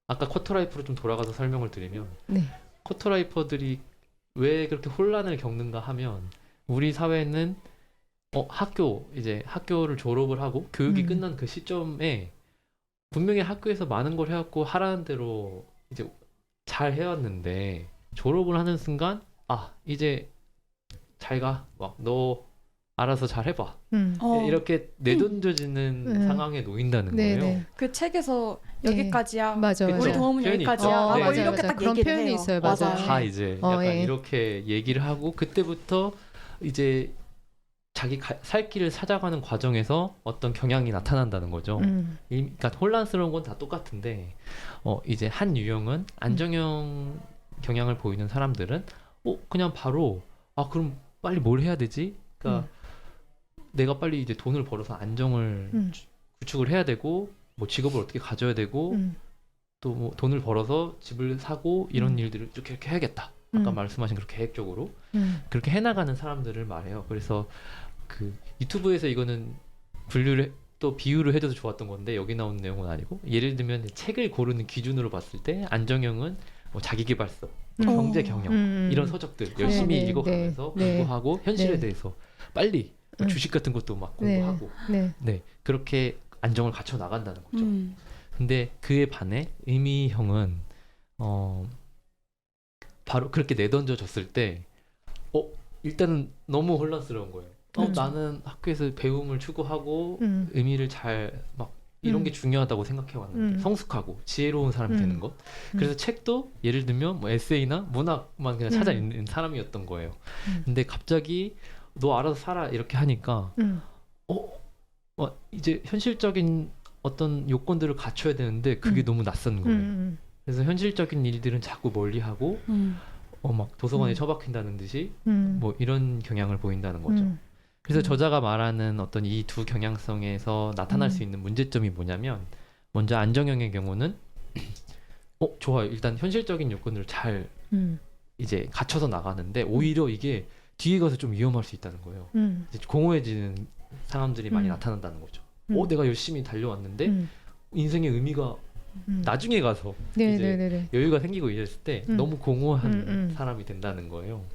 아까 쿼터라이프로 좀 돌아가서 설명을 드리면 네. 쿼터라이퍼들이 왜 그렇게 혼란을 겪는가 하면 우리 사회는 이제 학교를 졸업을 하고 교육이 끝난 그 시점에 분명히 학교에서 많은 걸 해왔고 하라는 대로 이제 잘 해왔는데 졸업을 하는 순간 이제 잘 가. 막 너 알아서 잘 해봐. 이렇게 내던져지는 상황에 놓인다는 거예요. 그 책에서 여기까지야. 맞아. 우리 도움은 표현이 여기까지야. 있죠. 라고 네. 이렇게 딱 그런 얘기를 표현이 해요. 있어요. 맞아요. 다 이제 약간 예. 이렇게 얘기를 하고 그때부터 이제 자기 살 길을 찾아가는 과정에서 어떤 경향이 나타난다는 거죠. 그러니까 혼란스러운 건 다 똑같은데 이제 한 유형은 안정형 경향을 보이는 사람들은 그냥 바로 그럼 빨리 뭘 해야 되지? 그러니까 내가 빨리 이제 돈을 벌어서 안정을 구축을 해야 되고 뭐 직업을 어떻게 가져야 되고 또 뭐 돈을 벌어서 집을 사고 이런 일들을 이렇게 해야겠다. 아까 말씀하신 그렇게 계획적으로 그렇게 해나가는 사람들을 말해요. 그래서 그 유튜브에서 이거는 분류를 또 비유를 해줘서 좋았던 건데 여기 나온 내용은 아니고 예를 들면 책을 고르는 기준으로 봤을 때 안정형은 뭐 자기계발서, 경제 경영 이런 서적들 열심히 네, 읽어가면서 네, 공부하고 현실에 네. 대해서 빨리 주식 같은 것도 막 공부하고 네. 그렇게 안정을 갖춰 나간다는 거죠. 근데 그에 반해 의미형은 바로 그렇게 내던져졌을 때 일단은 너무 혼란스러운 거예요. 나는 학교에서 배움을 추구하고 의미를 잘 막 이런 게 중요하다고 생각해 왔는데 성숙하고 지혜로운 사람이 되는 것. 그래서 책도 예를 들면 뭐 에세이나 문학만 그냥 찾아 읽는 사람이었던 거예요. 근데 갑자기 너 알아서 살아 이렇게 하니까 이제 현실적인 어떤 요건들을 갖춰야 되는데 그게 너무 낯선 거예요. 그래서 현실적인 일들은 자꾸 멀리하고 막 도서관에 처박힌다는 듯이 뭐 이런 경향을 보인다는 거죠. 그래서 저자가 말하는 어떤 이 두 경향성에서 나타날 수 있는 문제점이 뭐냐면 먼저 안정형의 경우는 좋아요. 일단 현실적인 요건을 잘 이제 갖춰서 나가는데 오히려 이게 뒤에 가서 좀 위험할 수 있다는 거예요. 이제 공허해지는 상황들이 많이 나타난다는 거죠. 내가 열심히 달려왔는데 인생의 의미가 나중에 가서 이제 여유가 생기고 이랬을 때 너무 공허한 사람이 된다는 거예요.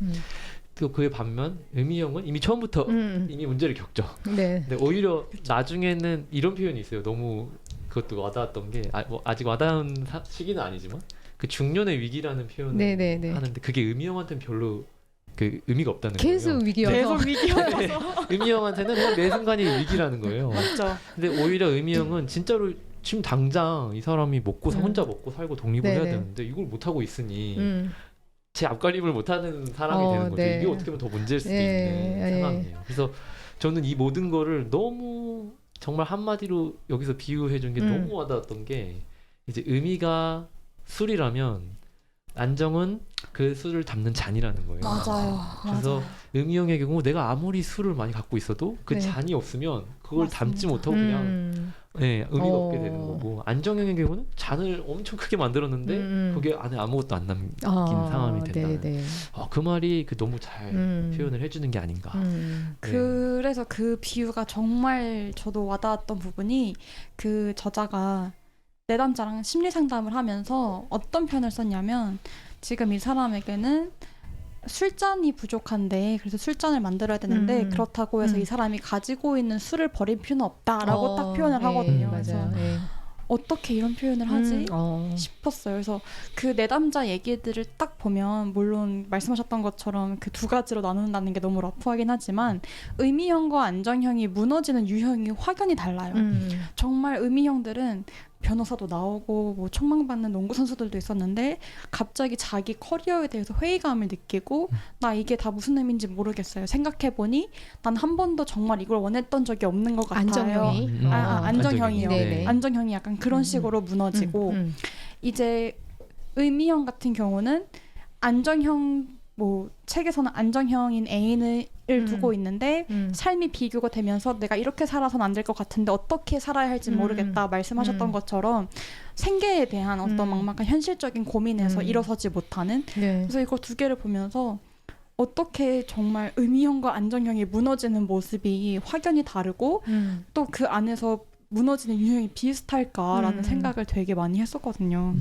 또 그에 반면 의미형은 이미 처음부터 이미 문제를 겪죠. 근데 오히려 나중에는 이런 표현이 있어요. 너무 그것도 와닿았던 게 뭐 아직 와닿은 시기는 아니지만 그 중년의 위기라는 표현을 하는데 그게 의미형한테는 별로 그 의미가 없다는 거예요. 계속 위기여서. 의미형한테는 그냥 매 순간이 위기라는 거예요. 맞죠. 근데 오히려 의미형은 진짜로 지금 당장 이 사람이 혼자 먹고 살고 독립을 해야 되는데 이걸 못 하고 있으니 제 앞가림을 못하는 사람이 되는 거죠. 이게 어떻게 보면 더 문제일 수도 있는 상황이에요. 그래서 저는 이 모든 거를 너무 정말 한마디로 여기서 비유해 준 게 너무 와닿았던 게 이제 의미가 술이라면 안정은 그 술을 담는 잔이라는 거예요. 맞아요. 그래서 의미형의 경우 내가 아무리 술을 많이 갖고 있어도 그 잔이 없으면 그걸 담지 못하고 그냥 의미가 없게 되는 거고 안정형의 경우는 잔을 엄청 크게 만들었는데 거기에 안에 아무것도 안 남긴 상황이 된다는 그 말이 너무 잘 표현을 해주는 게 아닌가. 그래서 그 비유가 정말 저도 와닿았던 부분이 그 저자가 내담자랑 심리 상담을 하면서 어떤 편을 썼냐면 지금 이 사람에게는 술잔이 부족한데 그래서 술잔을 만들어야 되는데 그렇다고 해서 이 사람이 가지고 있는 술을 버릴 필요는 없다라고 딱 표현을 하거든요. 그래서 맞아요. 어떻게 이런 표현을 하지 싶었어요. 그래서 그 내담자 얘기들을 딱 보면 물론 말씀하셨던 것처럼 그 두 가지로 나눈다는 게 너무 러프하긴 하지만 의미형과 안정형이 무너지는 유형이 확연히 달라요. 정말 의미형들은 변호사도 나오고 뭐 총망받는 농구 선수들도 있었는데 갑자기 자기 커리어에 대해서 회의감을 느끼고 나 이게 다 무슨 의미인지 모르겠어요. 생각해보니 난 한 번도 정말 이걸 원했던 적이 없는 것 같아요. 안정형이? 안정형이요. 네네. 안정형이 약간 그런 식으로 무너지고 이제 의미형 같은 경우는 안정형 뭐 책에서는 안정형인 애인을 두고 있는데 삶이 비교가 되면서 내가 이렇게 살아서는 안 될 것 같은데 어떻게 살아야 할지 모르겠다 말씀하셨던 것처럼 생계에 대한 어떤 막막한 현실적인 고민에서 일어서지 못하는 그래서 이거 두 개를 보면서 어떻게 정말 의미형과 안정형이 무너지는 모습이 확연히 다르고 또 그 안에서 무너지는 유형이 비슷할까라는 생각을 되게 많이 했었거든요.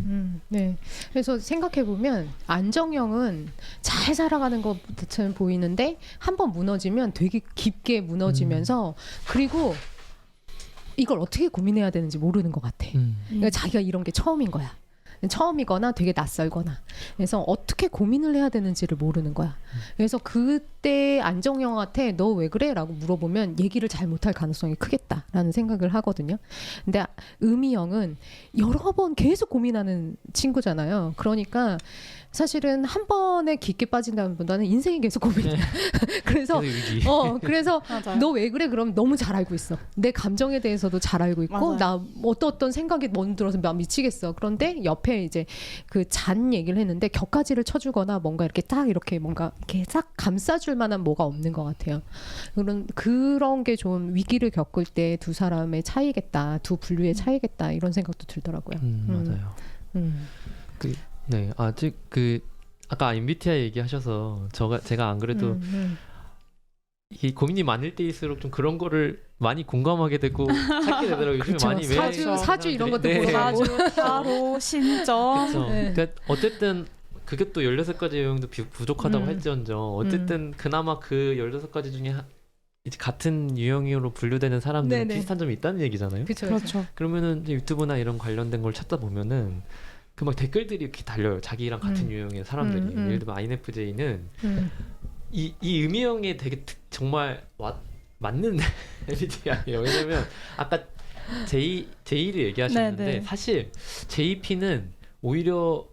네. 그래서 생각해 보면 안정형은 잘 살아가는 것처럼 보이는데 한번 무너지면 되게 깊게 무너지면서 그리고 이걸 어떻게 고민해야 되는지 모르는 것 같아. 그러니까 자기가 이런 게 처음인 거야. 처음이거나 되게 낯설거나 그래서 어떻게 고민을 해야 되는지를 모르는 거야. 그래서 그때 안정형한테 너 왜 그래? 라고 물어보면 얘기를 잘 못할 가능성이 크겠다라는 생각을 하거든요. 근데 의미형은 여러 번 계속 고민하는 친구잖아요. 그러니까 사실은 한 번에 깊게 빠진다는 보다는 인생이 계속 고민이야. 그래서 그래서 너 왜 그래? 그럼 너무 잘 알고 있어. 내 감정에 대해서도 잘 알고 있고 나 어떤 생각이 먼저 들어서 나 미치겠어. 그런데 옆에 이제 그 잔 얘기를 했는데 격가지를 쳐주거나 뭔가 이렇게 딱 이렇게 뭔가 이렇게 싹 감싸줄 만한 뭐가 없는 것 같아요. 그런 게 좀 위기를 겪을 때 두 사람의 차이겠다, 두 분류의 차이겠다 이런 생각도 들더라고요. 맞아요. 네, 아직 아까 MBTI 얘기하셔서 제가 안 그래도 이 고민이 많을 때일수록 좀 그런 거를 많이 공감하게 되고 찾게 되더라고요. 요즘에 그쵸. 많이 사주 이런 것도 네. 물어보고. 사주, 타로, 신점. 그렇죠. 네. 그러니까 어쨌든 그게 또 16가지 유형도 부족하다고 할지언정 어쨌든 그나마 그 16가지 중에 이제 같은 유형으로 분류되는 사람들은 네네. 비슷한 점이 있다는 얘기잖아요. 그렇죠. 그러면은 이제 유튜브나 이런 관련된 걸 찾다 보면은 그 막 댓글들이 이렇게 달려요. 자기랑 같은 유형의 사람들이. 예를 들면 INFJ는 이 의미형에 되게 정말 맞는 MBTI예요. 왜냐면 아까 J를 얘기하셨는데 네네. 사실 JP는 오히려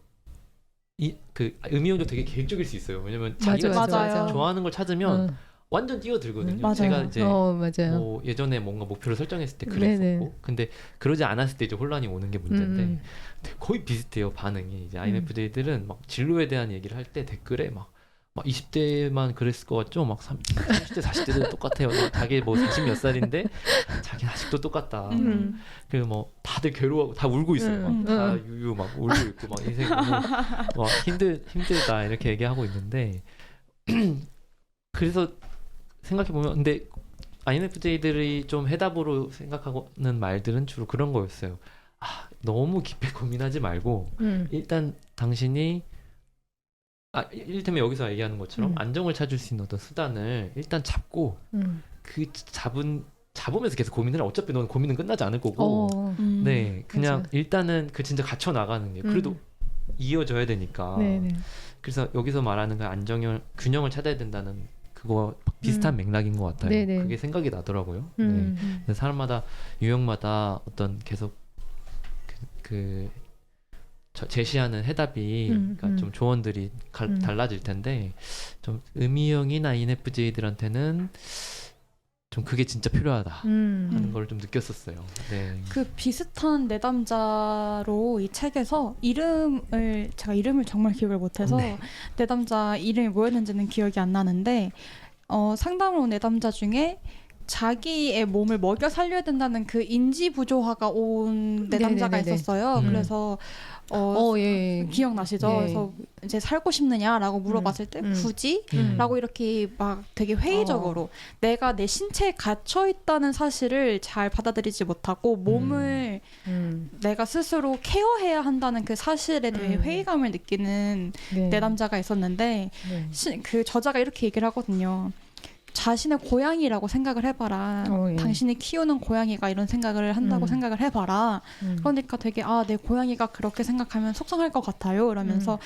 그 의미형도 되게 계획적일 수 있어요. 왜냐면 자기가 맞아요. 진짜 좋아하는 걸 찾으면 완전 뛰어들거든요. 맞아요. 제가 이제 맞아요. 뭐 예전에 뭔가 목표를 설정했을 때 그랬었고 네네. 근데 그러지 않았을 때 이제 혼란이 오는 게 문제인데 거의 비슷해요. 반응이 이제 INFJ들은 막 진로에 대한 얘기를 할 때 댓글에 막 20대만 그랬을 것 같죠? 막 30대 40대도 똑같아요. 자기 뭐 40 몇 살인데 자기 아직도 똑같다. 그리고 뭐 다들 괴로워하고 다 울고 있어요. 막 다 유유 막 울고 있고 막 인생 너무 막 힘들다 이렇게 얘기하고 있는데 그래서 생각해 보면 근데 INFJ들이 좀 해답으로 생각하는 말들은 주로 그런 거였어요. 너무 깊게 고민하지 말고 일단 당신이 이를테면 여기서 얘기하는 것처럼 안정을 찾을 수 있는 어떤 수단을 일단 잡고 그 잡으면서 계속 고민을 해. 어차피 넌 고민은 끝나지 않을 거고 네 그냥 맞아. 일단은 그 진짜 갇혀 나가는 게 그래도 이어져야 되니까 네네. 그래서 여기서 말하는 그 균형을 찾아야 된다는 그거 비슷한 맥락인 것 같아요. 네네. 그게 생각이 나더라고요. 네. 그래서 사람마다 유형마다 어떤 계속 제시하는 해답이 그러니까 좀 조언들이 달라질 텐데 좀 의미형인 INFJ들한테는 좀 그게 진짜 필요하다 하는 걸 좀 느꼈었어요. 네. 그 비슷한 내담자로 이 책에서 제가 이름을 정말 기억을 못해서 내담자 이름이 뭐였는지는 기억이 안 나는데 상담을 온 내담자 중에 자기의 몸을 먹여 살려야 된다는 그 인지 부조화가 온 내담자가 네네네네. 있었어요. 그래서 예. 기억나시죠? 네. 그래서 이제 살고 싶느냐라고 물어봤을 때 굳이? 라고 이렇게 막 되게 회의적으로 내가 내 신체에 갇혀 있다는 사실을 잘 받아들이지 못하고 몸을 내가 스스로 케어해야 한다는 그 사실에 대해 회의감을 느끼는 네. 내담자가 있었는데 네. 그 저자가 이렇게 얘기를 하거든요. 자신의 고양이라고 생각을 해봐라. 예. 당신이 키우는 고양이가 이런 생각을 한다고 생각을 해봐라. 그러니까 되게 내 고양이가 그렇게 생각하면 속상할 것 같아요. 이러면서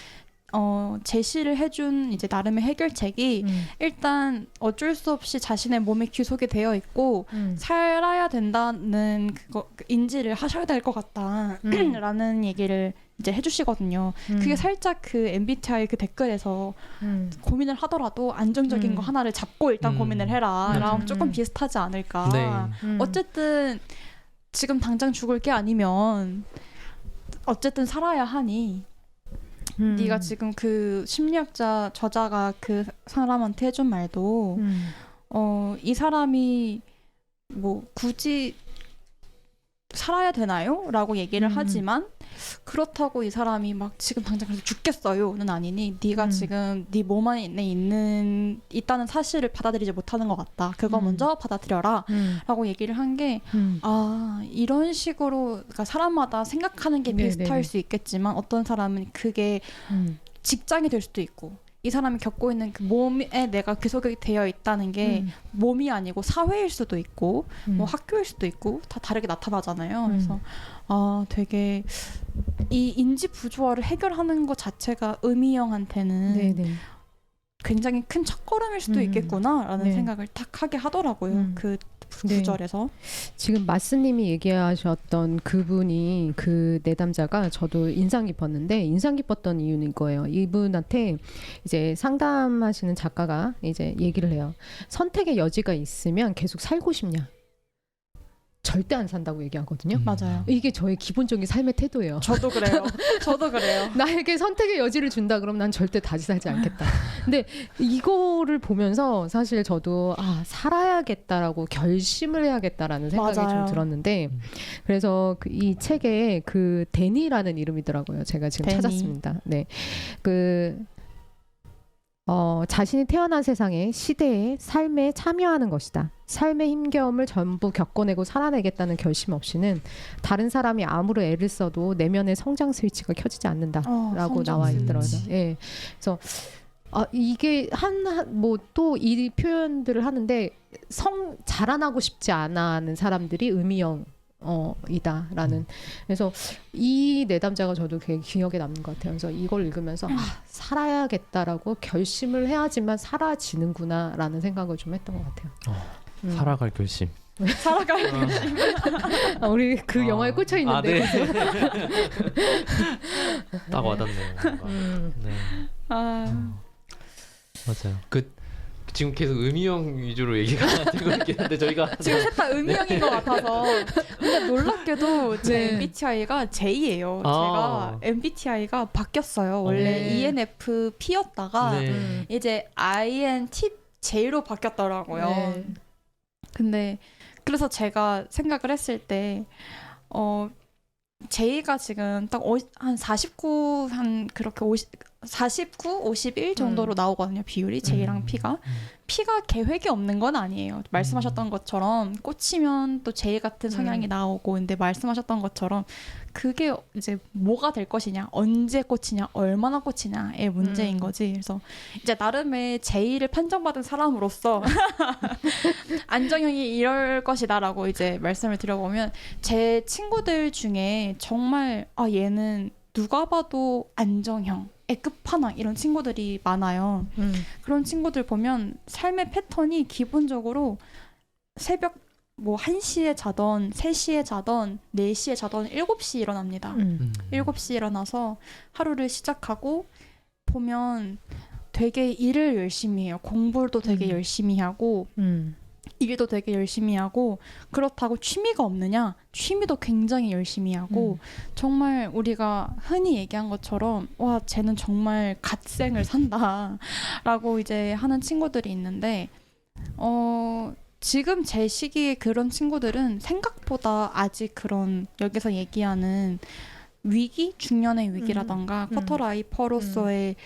제시를 해준 이제 나름의 해결책이 일단 어쩔 수 없이 자신의 몸에 귀속이 되어 있고 살아야 된다는 그거 인지를 하셔야 될 것 같다라는 얘기를 이제 해주시거든요. 그게 살짝 그 MBTI 그 댓글에서 고민을 하더라도 안정적인 거 하나를 잡고 일단 고민을 해라랑 조금 비슷하지 않을까. 네. 어쨌든 지금 당장 죽을 게 아니면 어쨌든 살아야 하니 네가 지금 그 심리학자 저자가 그 사람한테 해준 말도 이 사람이 뭐 굳이 살아야 되나요? 라고 얘기를 하지만 그렇다고 이 사람이 막 지금 당장 그래서 죽겠어요는 아니니 네가 지금 네 몸 안에 있다는 사실을 받아들이지 못하는 것 같다. 그거 먼저 받아들여라 라고 얘기를 한 게 이런 식으로 그러니까 사람마다 생각하는 게 비슷할 네네네. 수 있겠지만 어떤 사람은 그게 직장이 될 수도 있고 이 사람이 겪고 있는 그 몸에 내가 귀속이 되어 있다는 게 몸이 아니고 사회일 수도 있고 뭐 학교일 수도 있고 다 다르게 나타나잖아요. 그래서 되게 이 인지 부조화를 해결하는 것 자체가 음이형한테는 네네. 굉장히 큰 첫걸음일 수도 있겠구나라는 네. 생각을 딱 하게 하더라고요. 그 네. 구절에서. 지금 마스님이 얘기하셨던 그분이 그 내담자가 저도 인상 깊었는데 인상 깊었던 이유는 이거예요. 이분한테 이제 상담하시는 작가가 이제 얘기를 해요. 선택의 여지가 있으면 계속 살고 싶냐? 절대 안 산다고 얘기하거든요. 맞아요. 이게 저의 기본적인 삶의 태도예요. 저도 그래요. 저도 그래요. 나에게 선택의 여지를 준다 그러면 난 절대 다시 살지 않겠다. 근데 이거를 보면서 사실 저도 살아야겠다라고 결심을 해야겠다라는 생각이 맞아요. 좀 들었는데 그래서 이 책에 그 데니라는 이름이더라고요. 제가 지금 데니. 찾았습니다. 네, 자신이 태어난 세상에 시대에 삶에 참여하는 것이다. 삶의 힘겨움을 전부 겪어내고 살아내겠다는 결심 없이는 다른 사람이 아무리 애를 써도 내면의 성장 스위치가 켜지지 않는다라고 나와 있더라고요. 예. 그래서 이게 뭐 또 이 표현들을 하는데 자라나고 싶지 않아 하는 사람들이 음이형 이다라는 그래서 이 내담자가 저도 되게 기억에 남는 것 같아요. 그래서 이걸 읽으면서 살아야겠다라고 결심을 해야지만 사라지는구나라는 생각을 좀 했던 것 같아요. 살아갈 결심. 살아갈 우리 그 영화에 꽂혀 있는데. 네. 딱 와닿네요. 네. 맞아요. 지금 계속 음이형 위주로 얘기가 되고 있긴 한데 저희가 지금 셋 다 음이형인 것 같아서 근데 놀랍게도 제 MBTI가 J예요. 제가 MBTI가 바뀌었어요. 원래 ENFP였다가 이제 INTJ로 바뀌었더라고요. 네. 근데 그래서 제가 생각을 했을 때 J가 지금 딱 한 49, 한 그렇게 49, 51 정도로 나오거든요. 비율이 J랑 P가. P가 계획이 없는 건 아니에요. 말씀하셨던 것처럼 꽂히면 또 J 같은 성향이 나오고 근데 말씀하셨던 것처럼 그게 이제 뭐가 될 것이냐, 언제 꽂히냐, 얼마나 꽂히냐의 문제인 거지. 그래서 이제 나름의 J를 판정받은 사람으로서 안정형이 이럴 것이다라고 이제 말씀을 드려보면 제 친구들 중에 정말 얘는 누가 봐도 안정형 끝판왕 이런 친구들이 많아요. 그런 친구들 보면 삶의 패턴이 기본적으로 새벽 뭐 1시에 자던 3시에 자던 4시에 자던 7시에 일어납니다. 7시에 일어나서 하루를 시작하고 보면 되게 일을 열심히 해요. 공부도 되게 열심히 하고 일도 되게 열심히 하고 그렇다고 취미가 없느냐? 취미도 굉장히 열심히 하고 정말 우리가 흔히 얘기한 것처럼 와 쟤는 정말 갓생을 산다 라고 이제 하는 친구들이 있는데 지금 제 시기에 그런 친구들은 생각보다 아직 그런 여기서 얘기하는 위기, 중년의 위기라던가 쿼터라이퍼로서의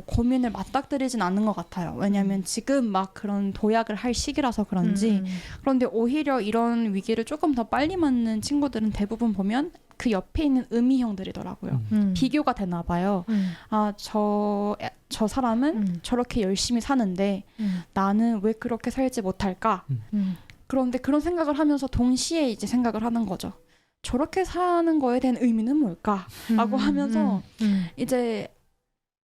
고민을 맞닥뜨리진 않는 것 같아요. 왜냐하면 지금 막 그런 도약을 할 시기라서 그런지. 그런데 오히려 이런 위기를 조금 더 빨리 맞는 친구들은 대부분 보면 그 옆에 있는 음이형들이더라고요. 비교가 되나 봐요. 아, 저 사람은 저렇게 열심히 사는데 나는 왜 그렇게 살지 못할까? 그런데 그런 생각을 하면서 동시에 이제 생각을 하는 거죠. 저렇게 사는 거에 대한 의미는 뭘까? 라고 하면서 이제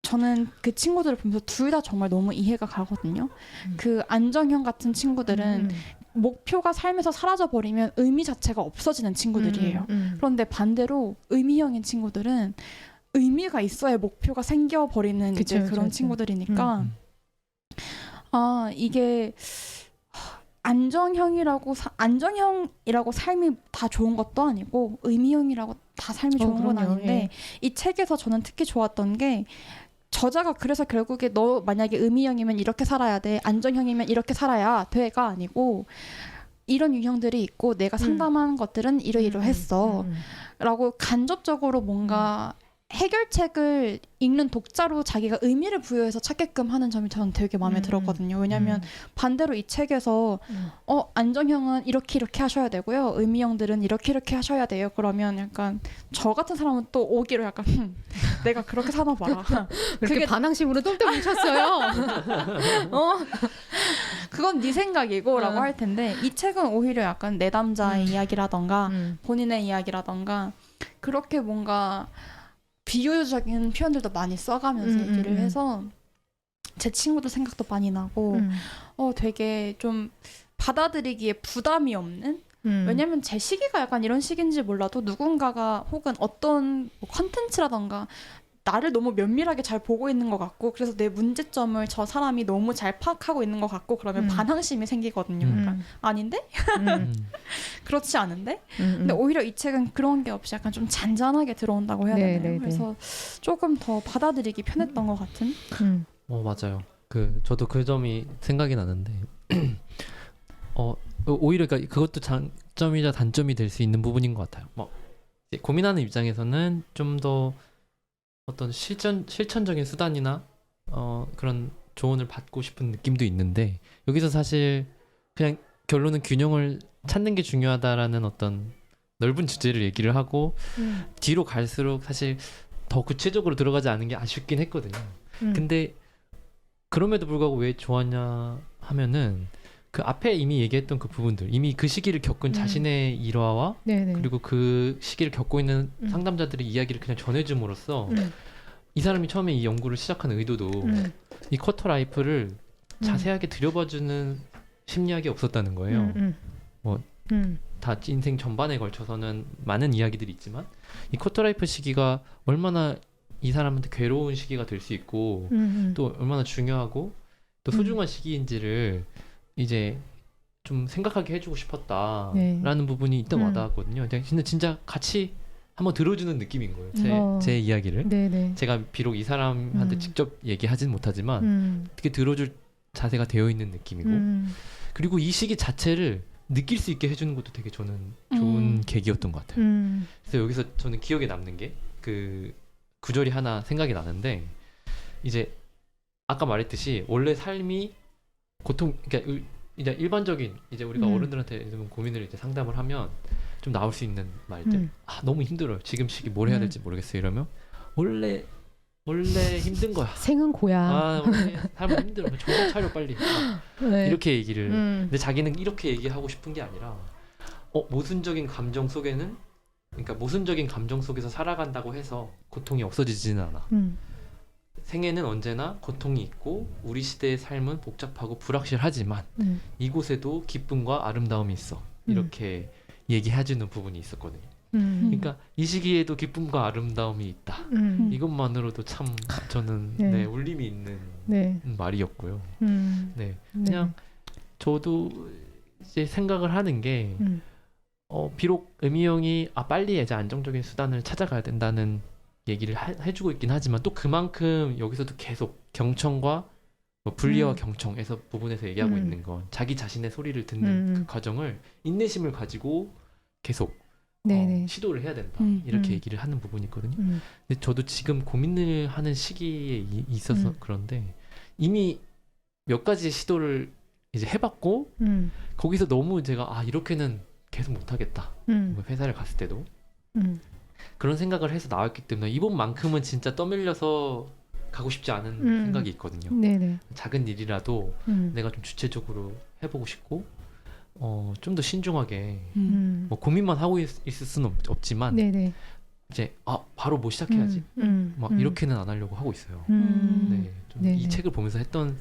저는 그 친구들을 보면서 둘 다 정말 너무 이해가 가거든요. 그 안정형 같은 친구들은 목표가 삶에서 사라져버리면 의미 자체가 없어지는 친구들이에요. 그런데 반대로 의미형인 친구들은 의미가 있어야 목표가 생겨버리는 그쵸, 이제 그런 그쵸. 친구들이니까 아 이게 안정형이라고 삶이 다 좋은 것도 아니고 의미형이라고 다 삶이 좋은 건 그럼요. 아닌데 예. 이 책에서 저는 특히 좋았던 게 저자가 그래서 결국에 너 만약에 의미형이면 이렇게 살아야 돼, 안정형이면 이렇게 살아야 돼가 아니고 이런 유형들이 있고 내가 상담하는 것들은 이러이러했어 라고 간접적으로 뭔가 해결책을 읽는 독자로 자기가 의미를 부여해서 찾게끔 하는 점이 저는 되게 마음에 들었거든요. 왜냐하면 반대로 이 책에서 안정형은 이렇게 하셔야 되고요. 의미형들은 이렇게 하셔야 돼요. 그러면 약간 저 같은 사람은 또 오기로 약간 내가 그렇게 사나 봐라. 그렇게 그게 반항심으로 똥똥 뭉쳤어요. 그건 네 생각이고 라고 할 텐데 이 책은 오히려 약간 내담자의 이야기라던가 본인의 이야기라던가 그렇게 뭔가 비유적인 표현들도 많이 써가면서 얘기를 해서 제 친구들 생각도 많이 나고 되게 좀 받아들이기에 부담이 없는 왜냐면 제 시기가 약간 이런 시기인지 몰라도 누군가가 혹은 어떤 컨텐츠라던가 나를 너무 면밀하게 잘 보고 있는 것 같고 그래서 내 문제점을 저 사람이 너무 잘 파악하고 있는 것 같고 그러면 반항심이 생기거든요. 그러니까 아닌데? 그렇지 않은데? 근데 오히려 이 책은 그런 게 없이 약간 좀 잔잔하게 들어온다고 해야 되나요? 네네네. 그래서 조금 더 받아들이기 편했던 것 같은? 맞아요. 저도 그 점이 생각이 나는데 오히려 그러니까 그것도 장점이자 단점이 될 수 있는 부분인 것 같아요. 이제 고민하는 입장에서는 좀 더 어떤 실천적인 수단이나 그런 조언을 받고 싶은 느낌도 있는데 여기서 사실 그냥 결론은 균형을 찾는 게 중요하다라는 어떤 넓은 주제를 얘기를 하고 뒤로 갈수록 사실 더 구체적으로 들어가지 않은 게 아쉽긴 했거든요. 근데 그럼에도 불구하고 왜 좋았냐 하면은 그 앞에 이미 얘기했던 그 부분들 이미 그 시기를 겪은 자신의 일화와 네네. 그리고 그 시기를 겪고 있는 상담자들의 이야기를 그냥 전해줌으로써 이 사람이 처음에 이 연구를 시작한 의도도 이 쿼터 라이프를 자세하게 들여봐주는 심리학이 없었다는 거예요. 다 인생 전반에 걸쳐서는 많은 이야기들이 있지만 이 쿼터 라이프 시기가 얼마나 이 사람한테 괴로운 시기가 될 수 있고 또 얼마나 중요하고 또 소중한 시기인지를 이제 좀 생각하게 해주고 싶었다라는 부분이 있던 와닿았거든요. 근데 진짜 같이 한번 들어주는 느낌인 거예요. 제 이야기를. 네네. 제가 비록 이 사람한테 직접 얘기하진 못하지만 어떻게 들어줄 자세가 되어 있는 느낌이고 그리고 이 시기 자체를 느낄 수 있게 해주는 것도 되게 저는 좋은 계기였던 것 같아요. 그래서 여기서 저는 기억에 남는 게 그 구절이 하나 생각이 나는데 이제 아까 말했듯이 원래 삶이 그러니까 이제 일반적인 이제 우리가 어른들한테 이런 고민을 이제 상담을 하면 좀 나올 수 있는 말들. 너무 힘들어요. 지금 시기 뭘 해야 될지 모르겠어요. 이러면 원래 힘든 거야. 생은 고야. 원래 삶은 힘들어. 정신 차려 빨리. 네. 이렇게 얘기를. 근데 자기는 이렇게 얘기하고 싶은 게 아니라 모순적인 감정 속에는 그러니까 모순적인 감정 속에서 살아간다고 해서 고통이 없어지지는 않아. 생애는 언제나 고통이 있고 우리 시대의 삶은 복잡하고 불확실하지만 이곳에도 기쁨과 아름다움이 있어. 이렇게 얘기해주는 부분이 있었거든요. 그러니까 이 시기에도 기쁨과 아름다움이 있다. 이것만으로도 참 저는 울림이 있는 말이었고요. 네, 그냥 저도 이제 생각을 하는 게 비록 의미형이 빨리 이제 안정적인 수단을 찾아가야 된다는 얘기를 해주고 있긴 하지만 또 그만큼 여기서도 계속 경청과 뭐 분리와 경청에서 부분에서 얘기하고 음. 있는 건 자기 자신의 소리를 듣는 그 과정을 인내심을 가지고 계속 네네. 시도를 해야 된다. 음. 이렇게 음. 얘기를 하는 부분이 있거든요. 음. 근데 저도 지금 고민을 하는 시기에 있어서 그런데 이미 몇 가지 시도를 이제 해봤고 거기서 너무 제가 이렇게는 계속 못하겠다. 뭐 회사를 갔을 때도 그런 생각을 해서 나왔기 때문에 이번만큼은 진짜 떠밀려서 가고 싶지 않은 생각이 있거든요. 네네. 작은 일이라도 내가 좀 주체적으로 해보고 싶고 좀 더 신중하게 뭐 고민만 하고 있을 수는 없지만 네네. 이제 바로 뭐 시작해야지 막 이렇게는 안 하려고 하고 있어요. 네, 좀 네네. 이 책을 보면서 했던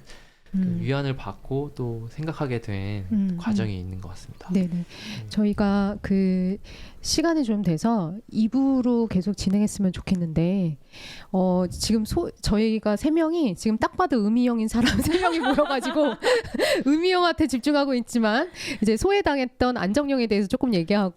그 위안을 받고 또 생각하게 된 과정이 있는 것 같습니다. 네네. 저희가 그 시간이 좀 돼서 2부로 계속 진행했으면 좋겠는데 지금 저희가 3명이 지금 딱 봐도 음이형인 사람 3명이 모여가지고 음이형한테 집중하고 있지만 이제 소외당했던 안정형에 대해서 조금 얘기하고